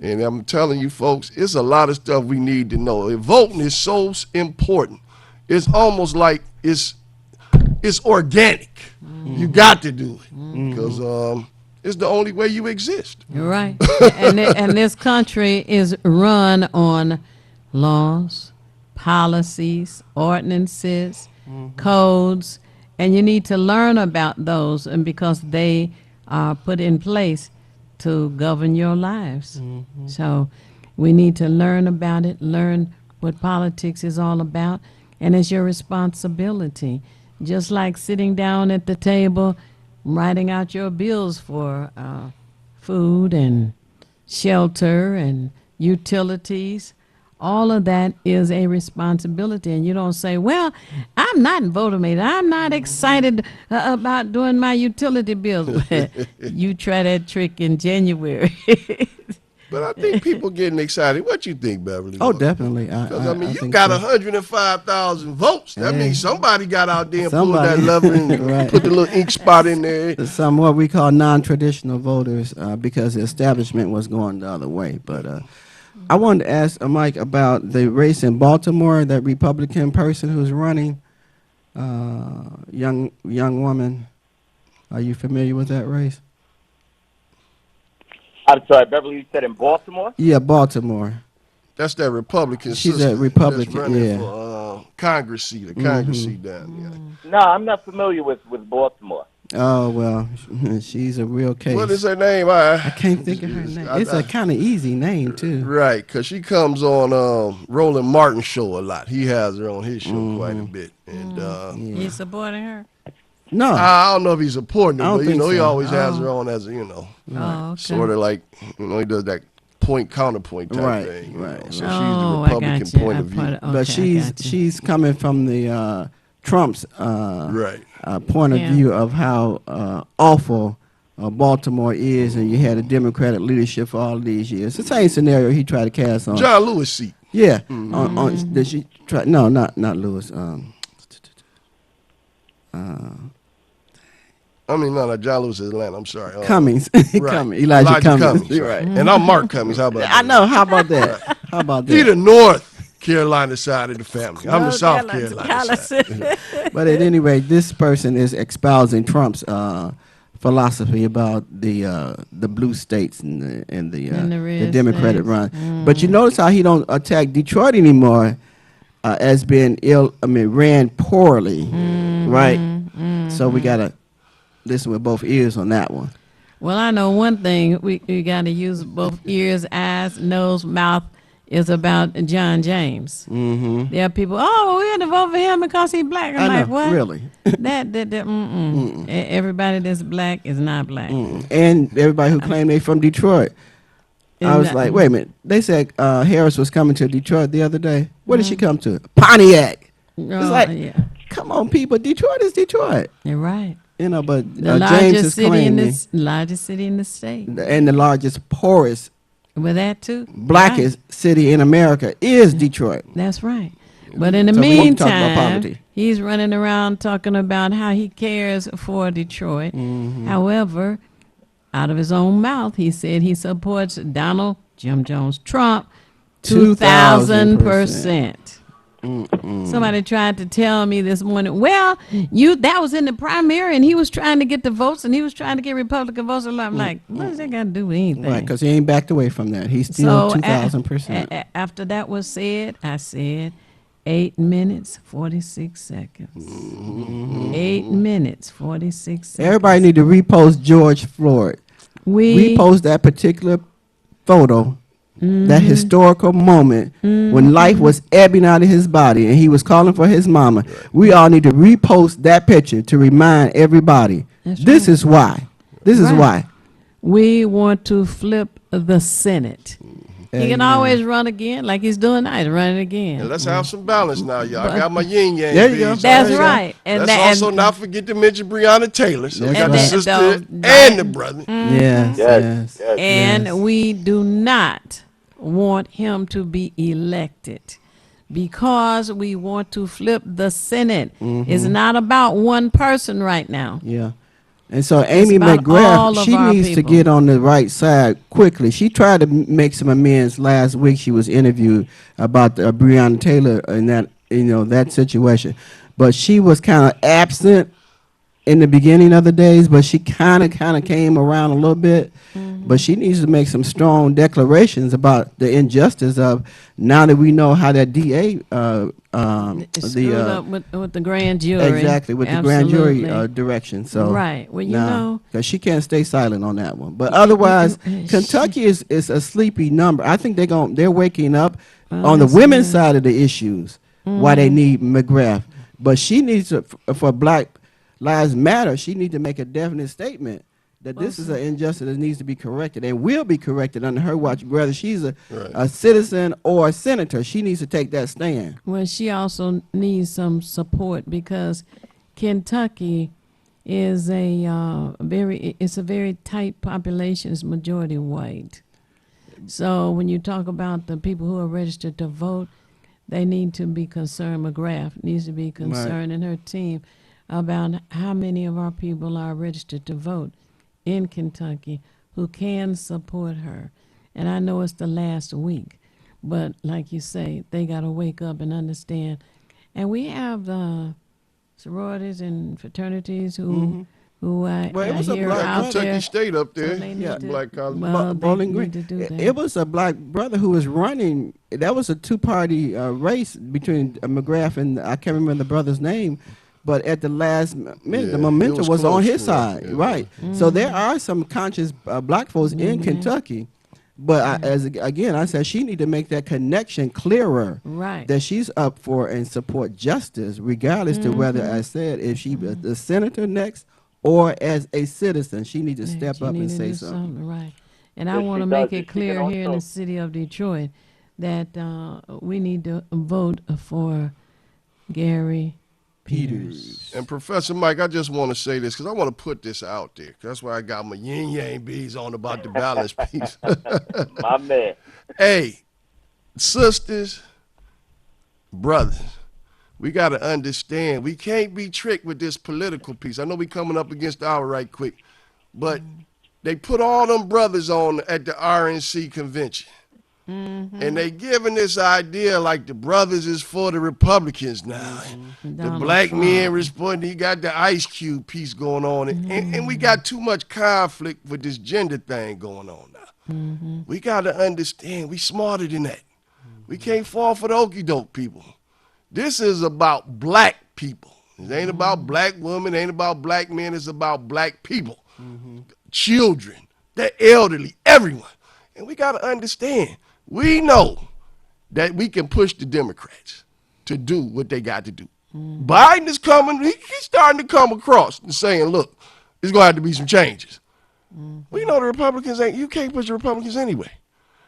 And I'm telling you, folks, it's a lot of stuff we need to know. Voting is so important. It's almost like it's organic. You got to do it because it's the only way you exist. You're right. and this country is run on laws, policies, ordinances, codes, and you need to learn about those, and because they are put in place to govern your lives. So we need to learn about it, learn what politics is all about, and it's your responsibility. Just like sitting down at the table, writing out your bills for food and shelter and utilities. All of that is a responsibility, and you don't say, well, I'm not in voter meeting. I'm not excited about doing my utility bills. You try that trick in January. But I think people getting excited. What you think, Beverly? Oh, definitely. Because, I mean, you got 105,000 votes. That means somebody got out there and pulled that lever and put the little ink spot in there. Some what we call non-traditional voters because the establishment was going the other way. But I wanted to ask Mike about the race in Baltimore, that Republican person who's running, young woman. Are you familiar with that race? I'm sorry, Beverly, you said in Baltimore? Yeah, Baltimore. That's that Republican She's sister a Republican, that's running yeah. for Congress seat, Congress seat down there. No, I'm not familiar with Baltimore. Oh, well, she's a real case. What is her name? I can't think of her name. It's a kind of easy name, too. Right, because she comes on Roland Martin's show a lot. He has her on his show quite a bit. And You supporting her? No. I don't know if he's supporting her, I don't but, think he so. always has her on as a, okay. sort of like, he does that point counterpoint type Right, thing. right. So she's Oh, the I Republican got you. point I of view. put it- But okay, she's coming from the Trump's Right. point of Yeah. view of how awful Baltimore is, and you had a Democratic leadership for all these years. The same scenario he tried to cast on John Lewis seat. Yeah. Did she try? No, not Lewis. No, John Lewis is Atlanta. I'm sorry. Cummings. Right. Cummings. Elijah Cummings. Right. Right. And I'm Mark Cummings. How about that? I know. How about that? How about that? He the North Carolina side of the family. I'm the South Carolina side. But at any rate, this person is espousing Trump's philosophy about the blue states and the red Democratic states. run. But you notice how he don't attack Detroit anymore as being ran poorly, right? So we gotta listen with both ears on that one. Well, I know one thing. We got to use both ears, eyes, nose, mouth. Is about John James. Mm-hmm. There are people. Oh, we had to vote for him because he's black. I'm I like, know, what? really? Everybody that's black is not black. And everybody who claimed they from Detroit. I was like, wait a minute. They said Harris was coming to Detroit the other day. Where did she come to? Pontiac. It's like, come on, people. Detroit is Detroit. You're right. But The James largest is city in claiming, the largest city in the state. and the largest, poorest, With that too. blackest city in America is Detroit. That's right. But in the So we can talk about meantime, poverty. he's running around talking about how he cares for Detroit. However, out of his own mouth, he said he supports Donald Jim Jones Trump 2,000%. Somebody tried to tell me this morning, well, that was in the primary and he was trying to get the votes and he was trying to get Republican votes. And I'm like, what does that got to do with anything? Right, because he ain't backed away from that. He's still 2,000%. After that was said, I said 8 minutes, 46 seconds. 8 minutes, 46 seconds. Everybody need to repost George Floyd. Repost that particular photo, that historical moment when life was ebbing out of his body and he was calling for his mama. We all need to repost that picture to remind everybody. This is why. This is why. We want to flip the Senate. He can always run again, like he's doing now. He's running again. And let's have some balance now, y'all. I got my yin yang. There you go. That's right. And let's also not forget to mention Breonna Taylor. So we got the sister and the brother. Yes. And we do not want him to be elected because we want to flip the Senate. It's not about one person right now. Yeah. And so Amy about all McGrath, of she our needs to people. get on the right side quickly. She tried to make some amends last week. She was interviewed about Breonna Taylor and that, that situation. But she was kind of absent in the beginning of the days, but she kind of came around a little bit. But she needs to make some strong declarations about the injustice of, now that we know how that DA Screwed up with the grand jury. Exactly, with the grand jury Absolutely. direction. So Right. Well, you know. because she can't stay silent on that one. But otherwise, Kentucky is a sleepy number. I think they're waking up on the women's side of the issues. Why they need McGrath, but she needs to, for Black Lives Matter. She needs to make a definite statement that this is an injustice that needs to be corrected and will be corrected under her watch, whether she's a citizen or a senator. She needs to take that stand. Well, she also needs some support because Kentucky is a very tight population. It's majority white. So when you talk about the people who are registered to vote, they need to be concerned. McGrath needs to be concerned and her team about how many of our people are registered to vote in Kentucky who can support her. And I know it's the last week, but like you say, they got to wake up and understand. And we have the sororities and fraternities who who I Well, it was a hear black out Kentucky there. State up there. they need Yeah. to- Black college. Well, they Bowling need Green. to do that. It was a black brother who was running. That was a two-party race between McGrath and I can't remember the brother's name, but at the last minute, Yeah, the momentum it was was on close his to it. side, Yeah. right? So there are some conscious black folks in Kentucky, but I said she need to make that connection clearer. Right. That she's up for and support justice, regardless to whether I said if she the senator next or as a citizen, she needs to step She up need and to say do something. right. And I Yes, want to she make does. it She can clear here in the also- city of Detroit that we need to vote for Gary Peters. And Professor Mike, I just want to say this because I want to put this out there. That's why I got my yin yang bees on about the balance piece. My man. Hey, sisters, brothers, we got to understand we can't be tricked with this political piece. I know we coming up against the hour right quick, but they put all them brothers on at the RNC convention. And they giving this idea like the brothers is for the Republicans now. The Donald black Trump. men responding, he got the Ice Cube piece going on. And we got too much conflict with this gender thing going on now. We got to understand we smarter than that. We can't fall for the okie doke people. This is about black people. It ain't about black women, it ain't about black men, it's about black people. Children, the elderly, everyone. And we got to understand, we know that we can push the Democrats to do what they got to do. Biden is coming, he's starting to come across and saying, look, there's going to have to be some changes. We know the Republicans you can't push the Republicans anyway.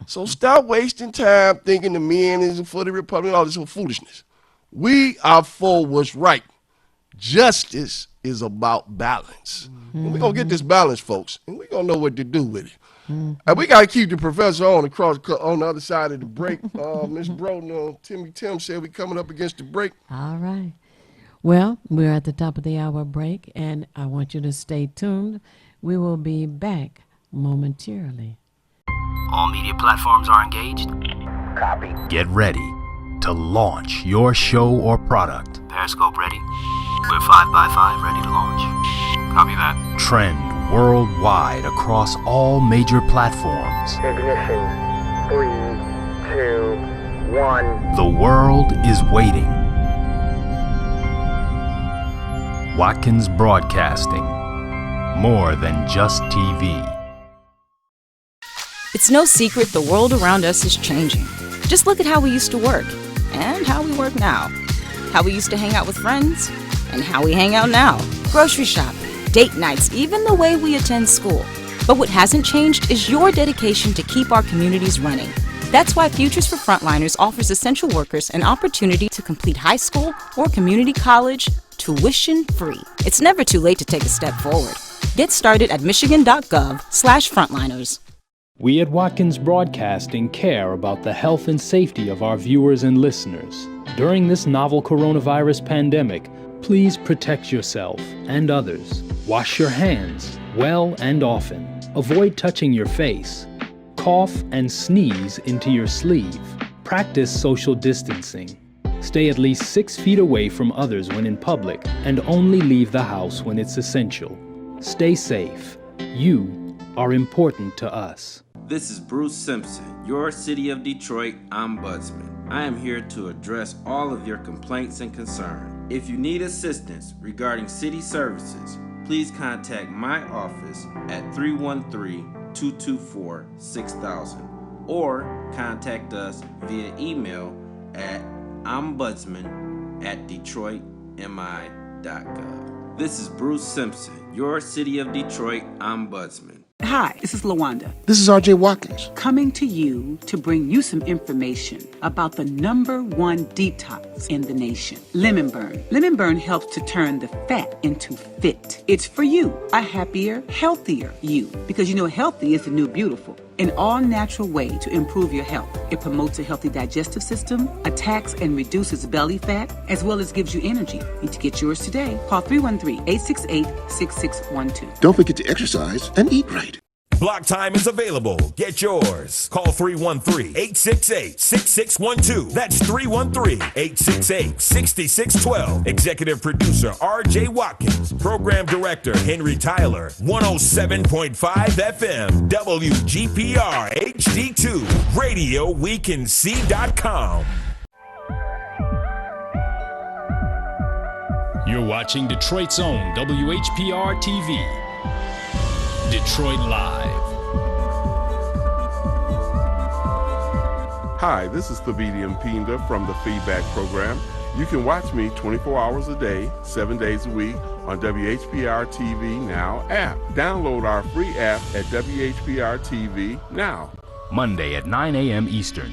So stop wasting time thinking the men is for the Republicans, all this foolishness. We are for what's right. Justice is about balance. And we're going to get this balance, folks, and we're going to know what to do with it. And we got to keep the professor on the other side of the break. Ms. Broden, Timmy Tim said we coming up against the break. All right. Well, we're at the top of the hour break, and I want you to stay tuned. We will be back momentarily. All media platforms are engaged. Copy. Get ready to launch your show or product. Periscope ready. We're 5x5 ready to launch. Copy that. Trend worldwide across all major platforms. Ignition. 3, 2, 1. The world is waiting. Watkins Broadcasting. More than just TV. It's no secret the world around us is changing. Just look at how we used to work and how we work now. How we used to hang out with friends and how we hang out now. Grocery shop, date nights, even the way we attend school. But what hasn't changed is your dedication to keep our communities running. That's why Futures for Frontliners offers essential workers an opportunity to complete high school or community college tuition-free. It's never too late to take a step forward. Get started at michigan.gov/frontliners. We at Watkins Broadcasting care about the health and safety of our viewers and listeners. During this novel coronavirus pandemic, please protect yourself and others. Wash your hands well and often. Avoid touching your face. Cough and sneeze into your sleeve. Practice social distancing. Stay at least 6 feet away from others when in public and only leave the house when it's essential. Stay safe. You are important to us. This is Bruce Simpson, your City of Detroit Ombudsman. I am here to address all of your complaints and concerns. If you need assistance regarding city services, please contact my office at 313-224-6000 or contact us via email at ombudsman@detroitmi.gov. This is Bruce Simpson, your City of Detroit Ombudsman. Hi, this is LaWanda. This is RJ Watkins. Coming to you to bring you some information about the #1 detox in the nation, Lemon Burn. Lemon Burn helps to turn the fat into fit. It's for you, a happier, healthier you, because you know healthy is the new beautiful. An all-natural way to improve your health. It promotes a healthy digestive system, attacks and reduces belly fat, as well as gives you energy. Need to get yours today. Call 313-868-6612. Don't forget to exercise and eat right. Block time is available. Get yours. Call 313-868-6612. That's 313-868-6612. Executive producer R.J. Watkins. Program director Henry Tyler. 107.5 FM. WGPR HD2. Radio we can see.com. You're watching Detroit's own WHPR TV. Detroit Live. Hi, this is Thabiti Mpinda from the Feedback Program. You can watch me 24 hours a day, 7 days a week on WHPR TV Now app. Download our free app at WHPR TV Now. Monday at 9 a.m. Eastern.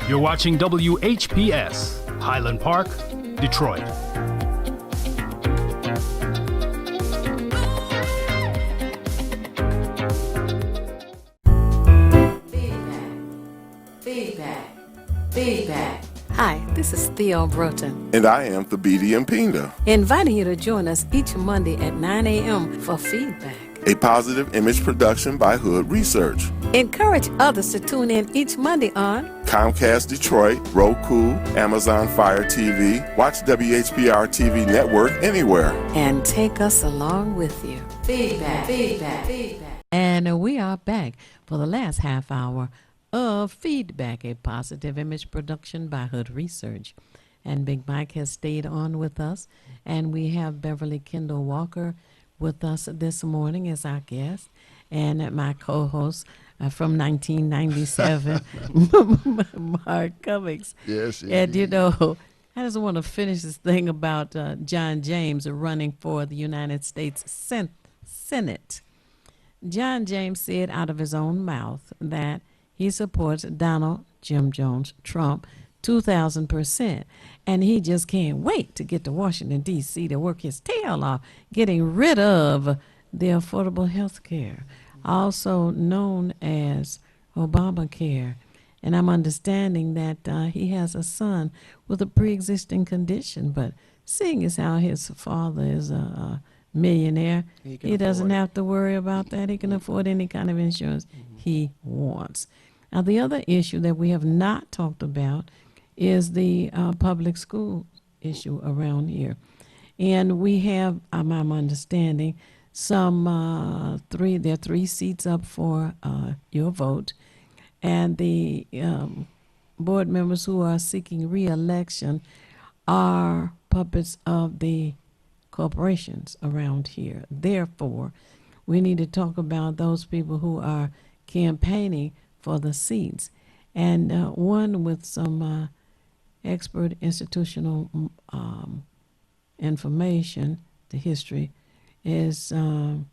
You're watching WHPS, Highland Park, Detroit. Feedback. Hi, this is Theo Broughton, And I am Thabiti Mpinda. inviting you to join us each Monday at 9 a.m. for Feedback. A positive image production by Hood Research. Encourage others to tune in each Monday on Comcast Detroit, Roku, Amazon Fire TV. Watch WHPR TV Network anywhere. and take us along with you. Feedback. And we are back for the last half hour of Feedback, a positive image production by Hood Research. And Big Mike has stayed on with us, and we have Beverly Kendall Walker with us this morning as our guest, and my co-host from 1997, Mark Cummings. Yes, And you know, I just want to finish this thing about John James running for the United States Senate. John James said out of his own mouth that he supports Donald Jim Jones Trump 2,000%. And he just can't wait to get to Washington, D.C. to work his tail off, getting rid of the affordable health care, also known as Obamacare. And I'm understanding that he has a son with a pre-existing condition, but seeing as how his father is a millionaire, he doesn't have to worry about that. He can afford any kind of insurance he wants. Now, the other issue that we have not talked about is the public school issue around here. And we have, I'm understanding, some there are 3 seats up for your vote. And the board members who are seeking re-election are puppets of the corporations around here. Therefore, we need to talk about those people who are campaigning for the seats. And one with some expert institutional information, the history, is Lamar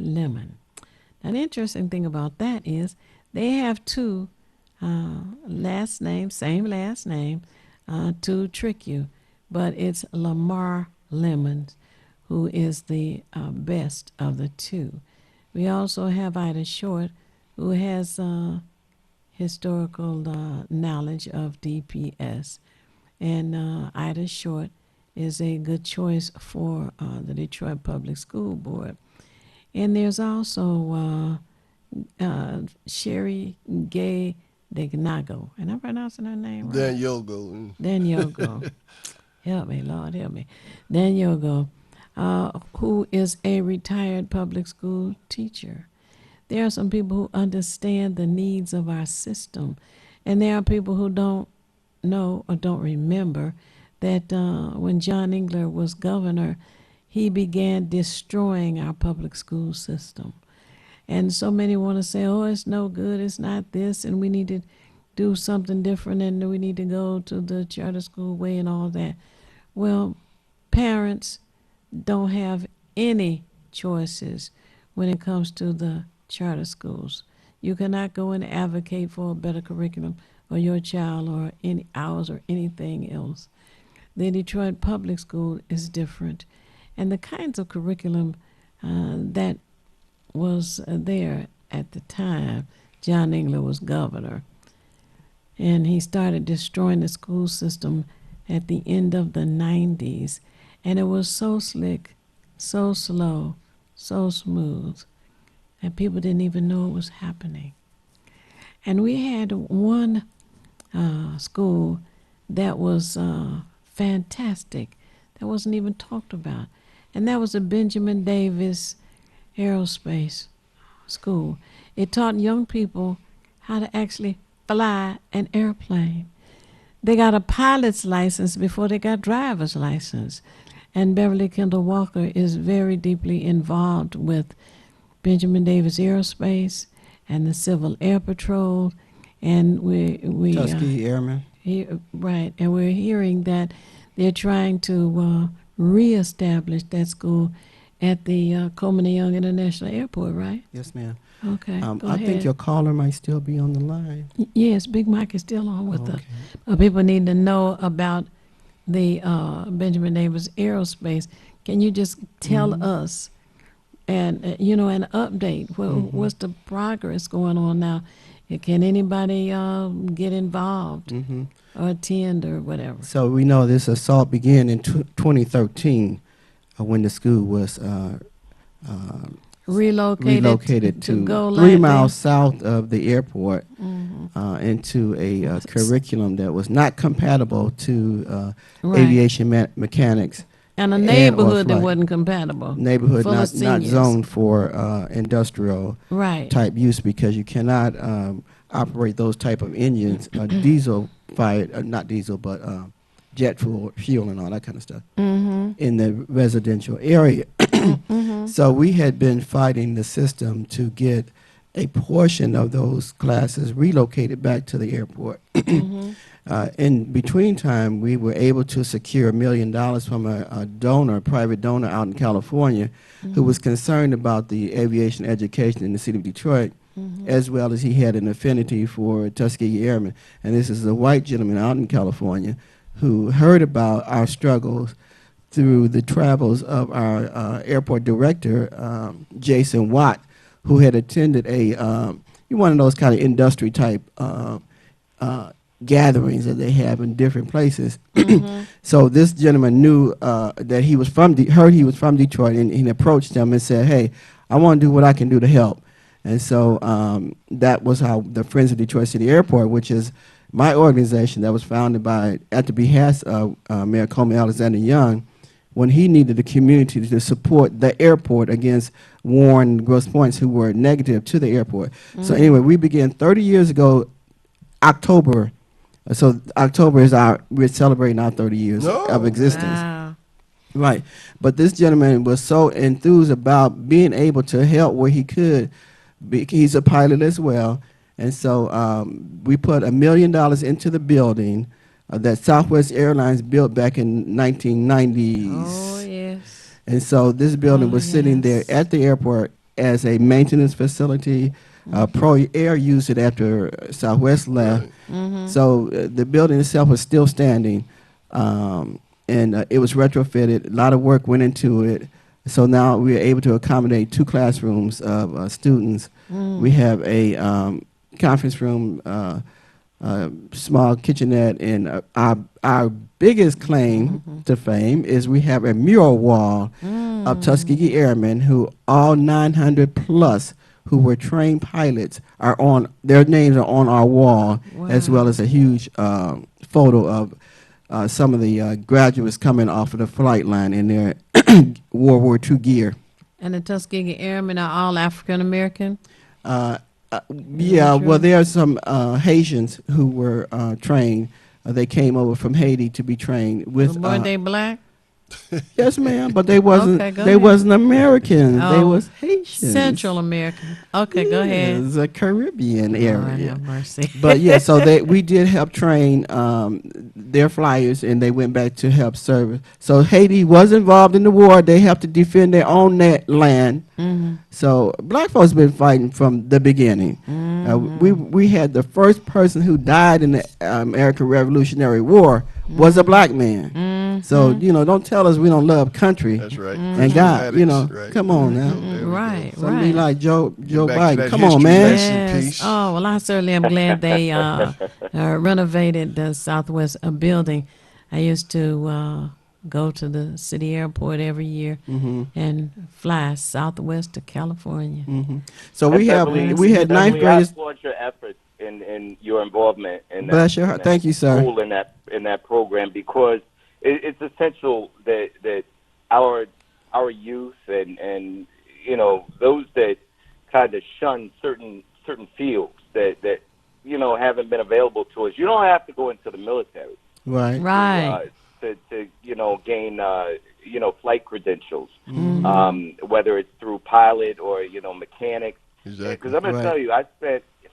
Lemon. Now, the interesting thing about that is they have 2 last names, same last name, to trick you. But it's Lamar Lemon who is the best of the 2. We also have Ida Short, who has historical knowledge of DPS. And Ida Short is a good choice for the Detroit Public School Board. And there's also Sherry Gay Degnago. Am I pronouncing her name right? Dan Yogo. Dan Yogo. Help me, Lord, help me. Dan Yogo, who is a retired public school teacher. There are some people who understand the needs of our system, and there are people who don't know or don't remember that when John Engler was governor, he began destroying our public school system. And so many want to say, oh, it's no good, it's not this, and we need to do something different, and we need to go to the charter school way and all that. Well, parents don't have any choices when it comes to the charter schools. You cannot go and advocate for a better curriculum for your child or any ours or anything else. The Detroit Public School is different. And the kinds of curriculum that was there at the time John Engler was governor. And he started destroying the school system at the end of the 90s. And it was so slick so slow, so smooth, and people didn't even know it was happening. And we had one school that was fantastic, that wasn't even talked about, and that was the Benjamin Davis Aerospace School. It taught young people how to actually fly an airplane. They got a pilot's license before they got driver's license. And Beverly Kendall Walker is very deeply involved with Benjamin Davis Aerospace and the Civil Air Patrol. And we Tuskegee Airmen. Right, and we're hearing that they're trying to reestablish that school at the Coleman and Young International Airport, right? Yes, ma'am. Okay, go I ahead. think your caller might still be on the line. Yes, Big Mike is still on with us. People need to know about the Benjamin Davis Aerospace. Can you just tell us, and an update? What's the progress going on now? Can anybody get involved or attend or whatever? So we know this assault began in 2013 when the school was relocated to Go 3 Land miles south of the airport into a curriculum that was not compatible to Right. aviation mechanics. And a or neighborhood that flight. wasn't compatible. Neighborhood full of not seniors. zoned for industrial Right. type use, because you cannot operate those type of engines, diesel fired, not diesel, but jet fuel and all that kind of stuff in the residential area. So we had been fighting the system to get a portion of those classes relocated back to the airport. In between time, we were able to secure $1 million from a donor, a private donor out in California, who was concerned about the aviation education in the city of Detroit, as well as he had an affinity for Tuskegee Airmen. And this is a white gentleman out in California who heard about our struggles through the travels of our airport director, Jason Watt, who had attended one of those kind of industry type gatherings that they have in different places. So this gentleman knew that he was heard he was from Detroit, and he approached them and said, "Hey, I want to do what I can do to help." And so that was how the Friends of Detroit City Airport, which is my organization that was founded at the behest of Mayor Coleman Alexander Young, when he needed the community to support the airport against Warren and Grosse Points, who were negative to the airport. So anyway, we began 30 years ago, October. So October is we're celebrating our 30 years of existence. Wow. Right. But this gentleman was so enthused about being able to help where he could. He's a pilot as well. And so we put $1 million into the building that Southwest Airlines built back in 1990s. Oh, yes. And so this building was sitting there at the airport as a maintenance facility. Pro Air used it after Southwest left. So the building itself was still standing, and it was retrofitted. A lot of work went into it. So now we are able to accommodate 2 classrooms of students. We have a conference room, small kitchenette, and our biggest claim to fame is we have a mural wall of Tuskegee Airmen who all 900 plus who were trained pilots their names are on our wall, as well as a huge photo of some of the graduates coming off of the flight line in their World War II gear. And the Tuskegee Airmen are all African American? Yeah, well, there are some Haitians who were trained. They came over from Haiti to be trained with. Were they black? Yes, ma'am, but they wasn't. Okay, go they ahead. wasn't American. They Oh, was Haitians. Central American. Okay, go ahead. It's a Caribbean area. Lord have mercy. But yeah, so we did help train their flyers, and they went back to help serve. So Haiti was involved in the war. They helped to defend their own land. So black folks been fighting from the beginning. We had the first person who died in the American Revolutionary War was a black man. So don't tell us we don't love country. That's right. And God, Right. come on now. Right, Somebody right. like Joe back to Biden. that Come on, history man. lesson. Yes. Peace. Oh, well, I certainly am glad they renovated the Southwest building. I used to go to the city airport every year and fly southwest to California. So we had ninth I graders. applaud your efforts in your involvement in that. Bless your heart. Thank you, sir. School in that program, because it's essential that our youth and you know, those that kind of shun certain fields that you know haven't been available to us. You don't have to go into the military, Right. to you know gain you know flight credentials, whether it's through pilot or you know mechanic. Exactly. Because I'm gonna tell you,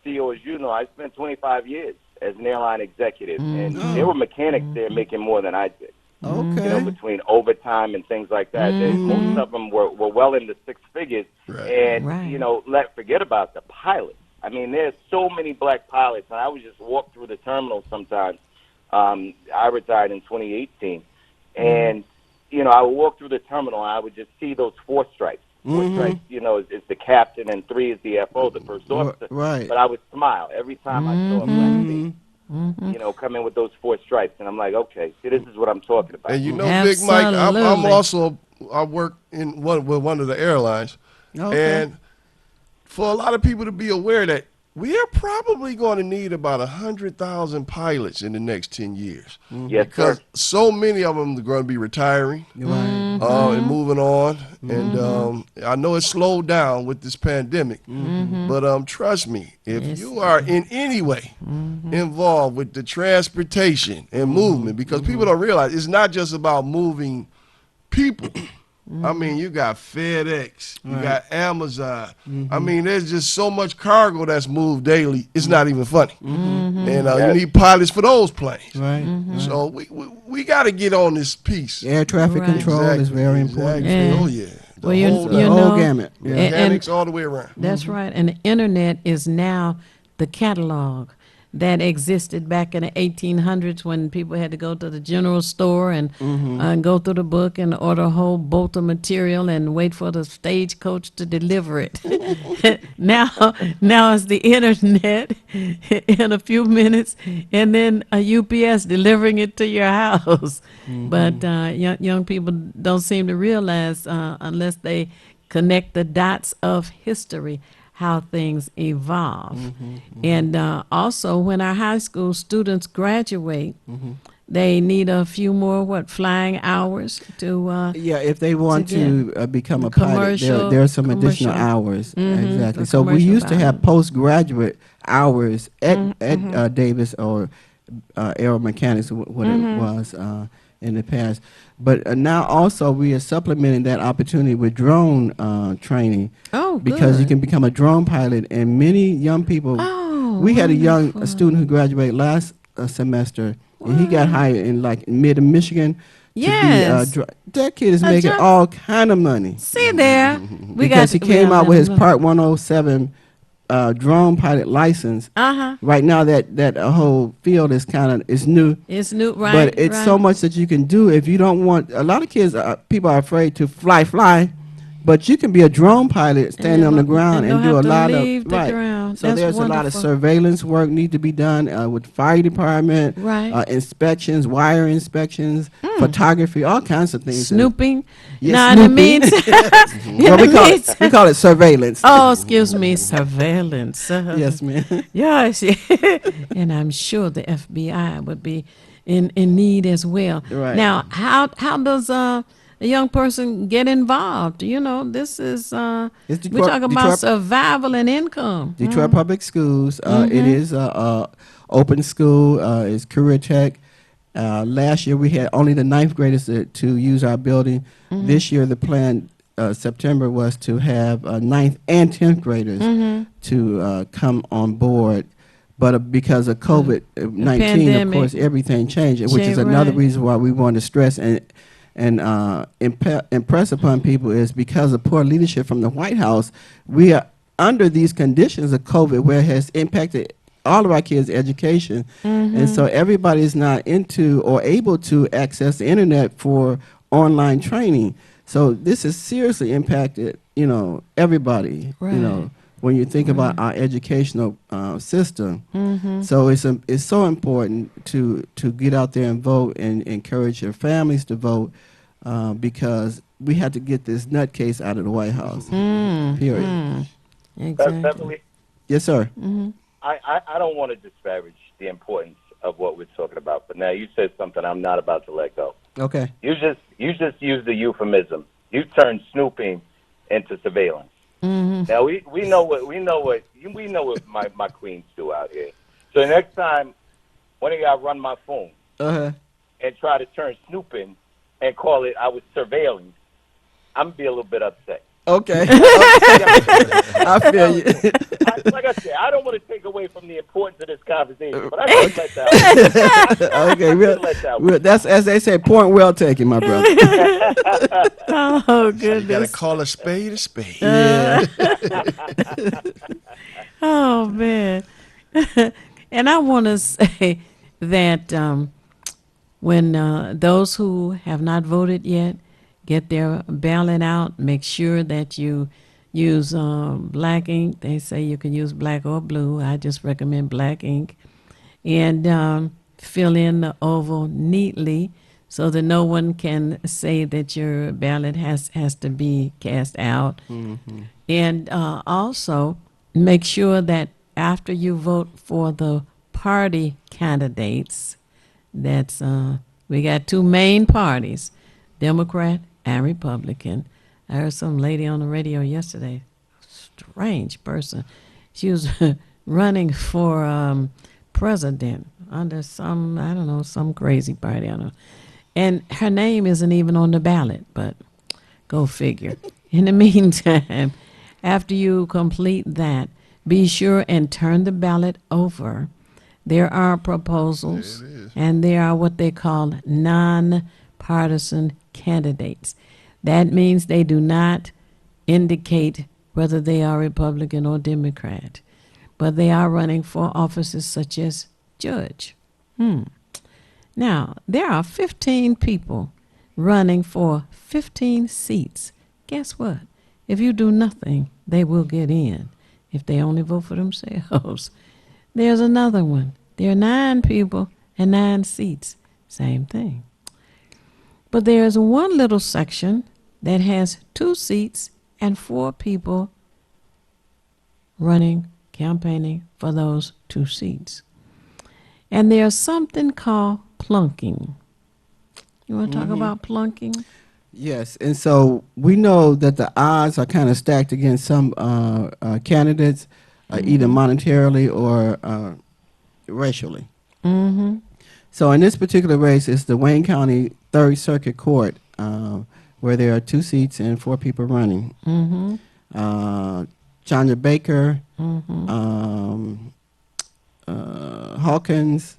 Theo, as you know, I spent 25 years as an airline executive, and there were mechanics there making more than I did. Okay. You know, between overtime and things like that. Most of them were well into six figures. And, you know, forget about the pilots. I mean, there's so many black pilots, and I would just walk through the terminal sometimes. I retired in 2018. And, you know, I would walk through the terminal, and I would just see those four stripes. Four stripes, you know, is the captain, and 3 is the FO, the first officer. Right. But I would smile every time I saw a black face. You know, come in with those 4 stripes, and I'm like, okay, see, this is what I'm talking about. And you know, Big Mike, I'm also, I work with one of the airlines, and for a lot of people to be aware that we are probably going to need about 100,000 pilots in the next 10 years. Yes, because sir. so many of them are going to be retiring and moving on. And I know it's slowed down with this pandemic, but trust me, if you are in any way involved with the transportation and movement, because people don't realize it's not just about moving people. I mean, you got FedEx, you got Amazon. I mean, there's just so much cargo that's moved daily. It's not even funny. And you need pilots for those planes. So we got to get on this piece. Air traffic control is very important. Oh yeah. Well, you whole know, gamut. Mechanics all the way around. That's right. And the internet is now the catalog that existed back in the 1800s when people had to go to the general store and go through the book and order a whole bolt of material and wait for the stagecoach to deliver it. Now it's the internet in a few minutes, and then a UPS delivering it to your house. But young people don't seem to realize unless they connect the dots of history how things evolve. And also when our high school students graduate, they need a few more flying hours to if they want to become a pilot, commercial- there are some additional commercial. hours. Exactly. The So we commercial used to have hours. postgraduate hours at Davis or Aero Mechanics, what it was in the past. But now also we are supplementing that opportunity with drone training. Oh, because you good. can become a drone pilot, and many young people. We had a student who graduated last semester, and he got hired in mid Michigan. Yes. That kid is A making job. all kind of money. See there. Because he came out with his Part 107 drone pilot license. Right now that whole field is is new. It's new, right? But it's so right. much that you can do if you don't want. A lot of kids, people are afraid to fly. But you can be a drone pilot, stand on the ground, and do a lot of ground. So That's there's a lot of wonderful. surveillance work need to be done with fire department, Right. Inspections, wire inspections, photography, all kinds of things. Snooping. Yes, Nah, snooping. it means. Well, we call it surveillance. Oh, excuse me, surveillance. Yes, ma'am. Yes, and I'm sure the FBI would be in need as well. Right. Now, how does a young person get involved? You know, this is we're talking about Detroit- survival and income. Detroit Public Schools. It is open school. It's career tech. Last year we had only the 9th graders to use our building. This year the plan September was to have 9th and 10th graders to come on board. But because of COVID-19, of course, everything changed, which is another reason why we want to stress and impress upon people is because of poor leadership from the White House. We are under these conditions of COVID where it has impacted all of our kids' education. And so everybody is not into or able to access the internet for online training. So this has seriously impacted, everybody, when you think about our educational system. So it's so important to get out there and vote and encourage your families to vote because we have to get this nutcase out of the White House. Period. Exactly. Beverly, Yes, sir. I don't want to disparage the importance of what we're talking about, but now you said something I'm not about to let go. Okay. You just used the euphemism. You turned snooping into surveillance. Now we know what my queens do out here. So next time one of y'all run my phone and try to turn snooping and call it I was surveilling, I'm gonna be a little bit upset. Okay. I feel you. Like I said, I don't want to take away from the importance of this conversation, but I gotta let that out. Okay, let that that's as they say, point well taken, my brother. Oh, goodness. You gotta call a spade a spade. Yeah. Oh, man. And I want to say that when those who have not voted yet get their ballot out, make sure that you use black ink. They say you can use black or blue. I just recommend black ink. And fill in the oval neatly so that no one can say that your ballot has to be cast out. And also make sure that after you vote for the party candidates, that's we got two main parties, Democrat and Republican. I heard some lady on the radio yesterday, strange person. She was running for president under some, I don't know, some crazy party, I don't know. And her name isn't even on the ballot, but go figure. In the meantime, after you complete that, be sure and turn the ballot over. There are proposals, and there are what they call non-partisan candidates. That means they do not indicate whether they are Republican or Democrat, but they are running for offices such as judge. Now, there are 15 people running for 15 seats. Guess what? If you do nothing, they will get in if they only vote for themselves. There's another one. There are 9 people and 9 seats. Same thing. But there's one little section that has 2 seats and 4 people running, campaigning for those 2 seats. And there's something called plunking. You want to talk about plunking? Yes, and so we know that the odds are kind of stacked against some candidates, either monetarily or racially. So in this particular race, it's the Wayne County 3rd Circuit Court, where there are 2 seats and 4 people running. Chandra Baker, Hawkins,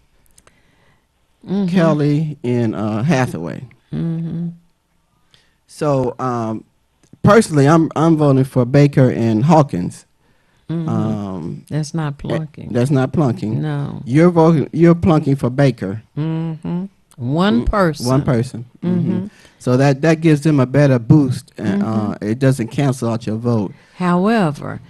Kelly, and Hathaway. So personally, I'm voting for Baker and Hawkins. That's not plunking. That's not plunking. No. You're voting. You're plunking for Baker. One person. One person. So that gives them a better boost, and it doesn't cancel out your vote. However,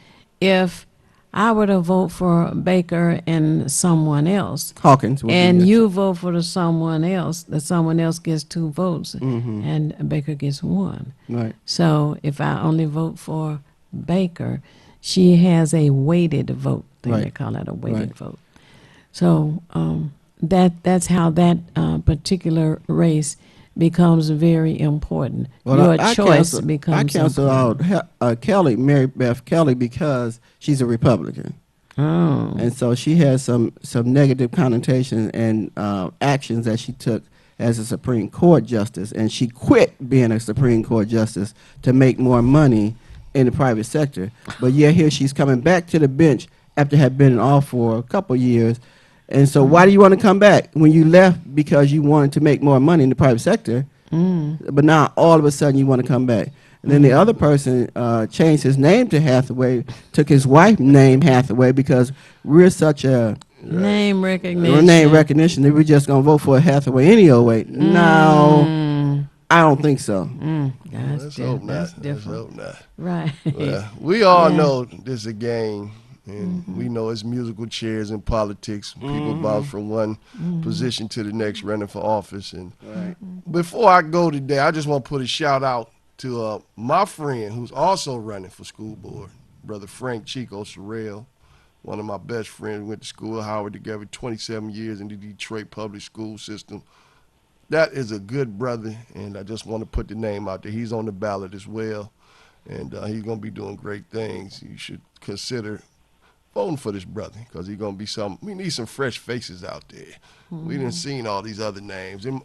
if I were to vote for Baker and someone else, Hawkins, would be and your you vote for the someone else, the someone else gets 2 votes, and Baker gets 1. Right. So if I only vote for Baker, she has a weighted vote. They call that a weighted vote. So that's how that particular race becomes very important. Well, Your choice becomes I cancel important. out Kelly, Mary Beth Kelly, because she's a Republican. And so she has some negative connotations and actions that she took as a Supreme Court justice, and she quit being a Supreme Court justice to make more money in the private sector. But yeah, here she's coming back to the bench after having been in office for a couple years. And so why do you want to come back when you left because you wanted to make more money in the private sector, but now all of a sudden you want to come back? And then the other person changed his name to Hathaway, took his wife's name Hathaway, because we're such a name recognition. That we're just going to vote for Hathaway any old way. No. I don't think so. That's Let's hope that's not. different. Let's hope not. Right. Well, we all Yeah. know this is a game, and we know it's musical chairs in politics. People bounce from one position to the next, running for office. And before I go today, I just want to put a shout out to my friend who's also running for school board, Brother Frank Chico Sorrell, one of my best friends. We went to school at Howard together, 27 years in the Detroit public school system. That is a good brother, and I just want to put the name out there. He's on the ballot as well, and he's going to be doing great things. You should consider voting for this brother because he's going to be we need some fresh faces out there. We done seen all these other names. And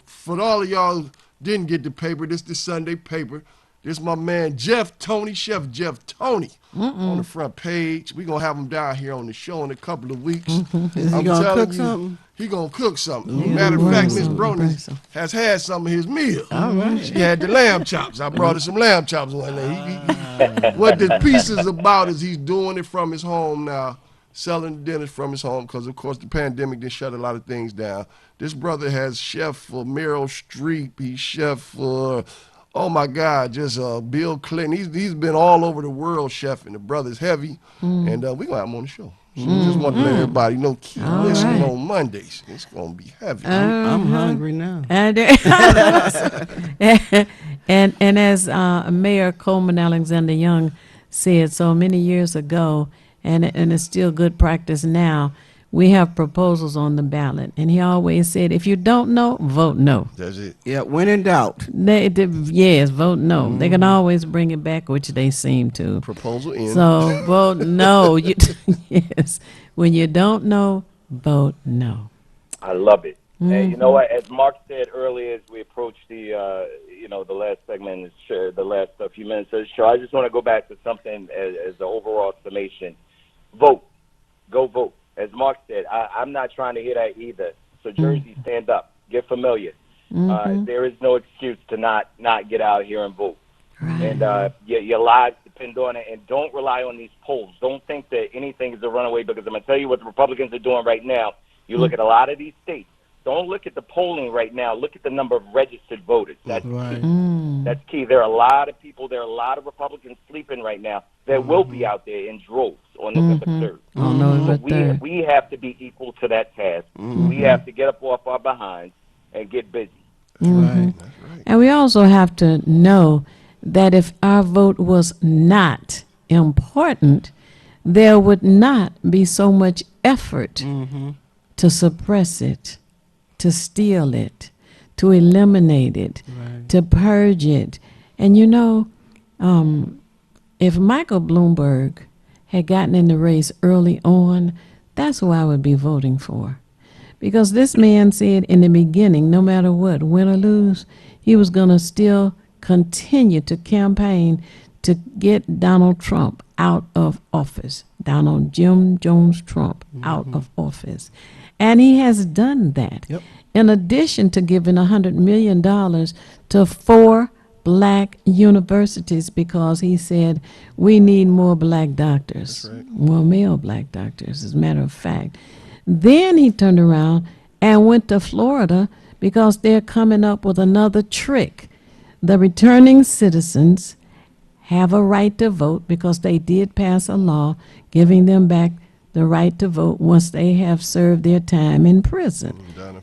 for all of y'all who didn't get the paper, this is the Sunday paper. This is my man Chef Jeff Tony on the front page. We're going to have him down here on the show in a couple of weeks. Is he going to cook something? He going to cook something. Matter of fact, Miss Broden has had some of his meal. All right. She had the lamb chops. I brought her some lamb chops one day. What this piece is about is he's doing it from his home now, selling dinners from his home because, of course, the pandemic did shut a lot of things down. This brother has chef for Meryl Streep. He's chef for... Oh my God, just Bill Clinton. He's been all over the world chefing. The brother's heavy, and we're going to have him on the show. So we just want to let everybody know, keep listening on Mondays. It's going to be heavy. I'm hungry now. And as Mayor Coleman Alexander Young said so many years ago, and it's still good practice now, we have proposals on the ballot. And he always said, if you don't know, vote no. That's it. Yeah, when in doubt. Yes, vote no. They can always bring it back, which they seem to. Proposal in. So vote no. Yes. When you don't know, vote no. I love it. And you know what? As Mark said earlier, as we approach the the last segment, the last few minutes of the show, I just want to go back to something as the overall summation. Vote. Go vote. As Mark said, I'm not trying to hear that either. So Jersey, stand up. Get familiar. There is no excuse to not get out here and vote. Right. And your lives depend on it. And don't rely on these polls. Don't think that anything is a runaway, because I'm going to tell you what the Republicans are doing right now. You look at a lot of these states. Don't look at the polling right now. Look at the number of registered voters. That's key. That's key. There are a lot of people, there are a lot of Republicans sleeping right now that will be out there in droves on November 3rd. On November 3rd. We have to be equal to that task. We have to get up off our behinds and get busy. Right. And we also have to know that if our vote was not important, there would not be so much effort to suppress it, to steal it, to eliminate it, to purge it. And you know, if Michael Bloomberg had gotten in the race early on, that's who I would be voting for. Because this man said in the beginning, no matter what, win or lose, he was going to still continue to campaign to get Donald Trump out of office, Donald Jim Jones Trump out of office. And he has done that. Yep. In addition to giving $100 million to 4 black universities, because he said we need more black doctors, more male black doctors, as a matter of fact. Then he turned around and went to Florida because they're coming up with another trick. The returning citizens have a right to vote because they did pass a law giving them back the right to vote once they have served their time in prison.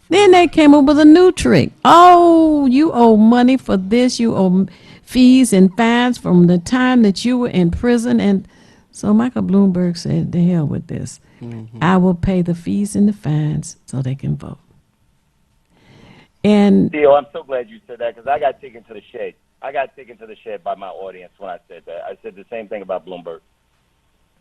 Then they came up with a new trick. Oh, you owe money for this. You owe fees and fines from the time that you were in prison. And so Michael Bloomberg said, the hell with this. I will pay the fees and the fines so they can vote. And Theo, I'm so glad you said that, because I got taken to the shed. I got taken to the shed by my audience when I said that. I said the same thing about Bloomberg.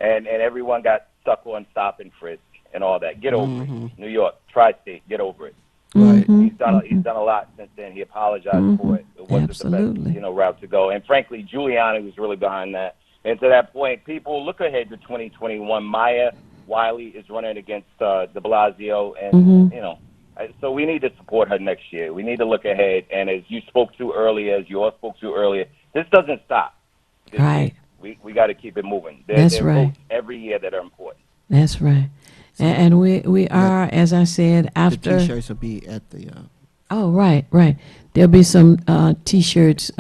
And everyone got stuck on stop and frisk and all that. Get over it. New York, tri-state, get over it. Right. He's done a lot since then. He apologized for it. It wasn't Absolutely. the best, route to go. And frankly, Giuliani was really behind that. And to that point, people look ahead to 2021. Maya Wiley is running against De Blasio, and so we need to support her next year. We need to look ahead. And as you spoke to earlier, as you all spoke to earlier, this doesn't stop. Right. We got to keep it moving. That's there right. are votes every year that are important. That's right. And we are, as I said, The after T-shirts will be at the Oh, right. There'll be some T-shirts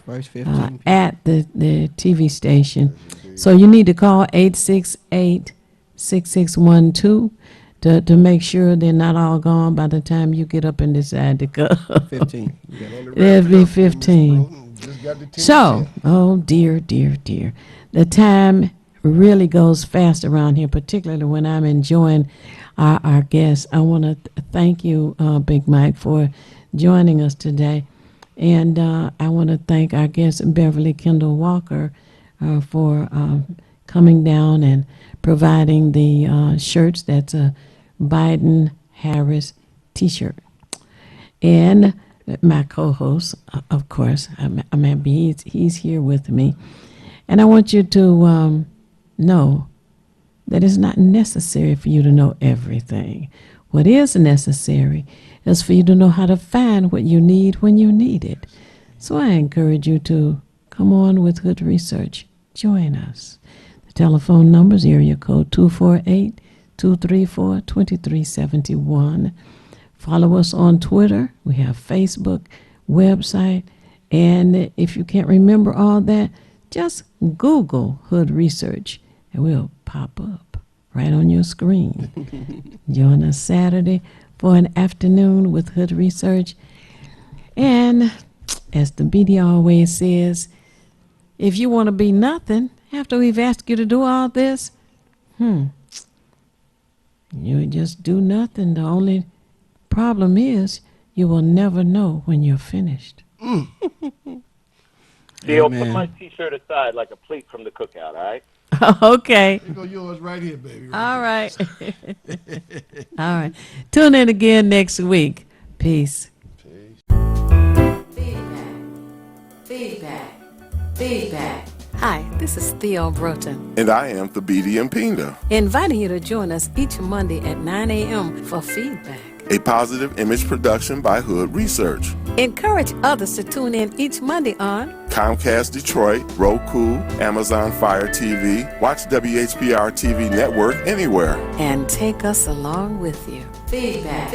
First 15 at the TV station. So you need to call 868-6612 to make sure they're not all gone by the time you get up and decide to go. 15. There'll be 15. So, oh dear. The time really goes fast around here, particularly when I'm enjoying our guests. I want to thank you, Big Mike, for joining us today. And I want to thank our guest, Beverly Kendall Walker, for coming down and providing the shirts. That's a Biden-Harris T-shirt. And my co-host, of course, I'm happy he's here with me. And I want you to know that it's not necessary for you to know everything. What is necessary is for you to know how to find what you need when you need it. So I encourage you to come on with Hood Research. Join us. The telephone number is area code 248-234-2371. Follow us on Twitter. We have Facebook, website, and if you can't remember all that, just Google Hood Research, and we'll pop up right on your screen. Join us Saturday for an afternoon with Hood Research. And as the BD always says, if you want to be nothing, after we've asked you to do all this, you just do nothing. The only problem is you will never know when you're finished. Theo, put my T-shirt aside like a plate from the cookout, all right? Okay. Here go yours right here, baby. All right. All right. Tune in again next week. Peace. Feedback. Hi, this is Theo Broughton, And I am the BD Impinda, inviting you to join us each Monday at 9 a.m. for feedback. a positive image production by Hood Research. Encourage others to tune in each Monday on Comcast Detroit, Roku, Amazon Fire TV, watch WHPR TV Network anywhere. and take us along with you. Feedback.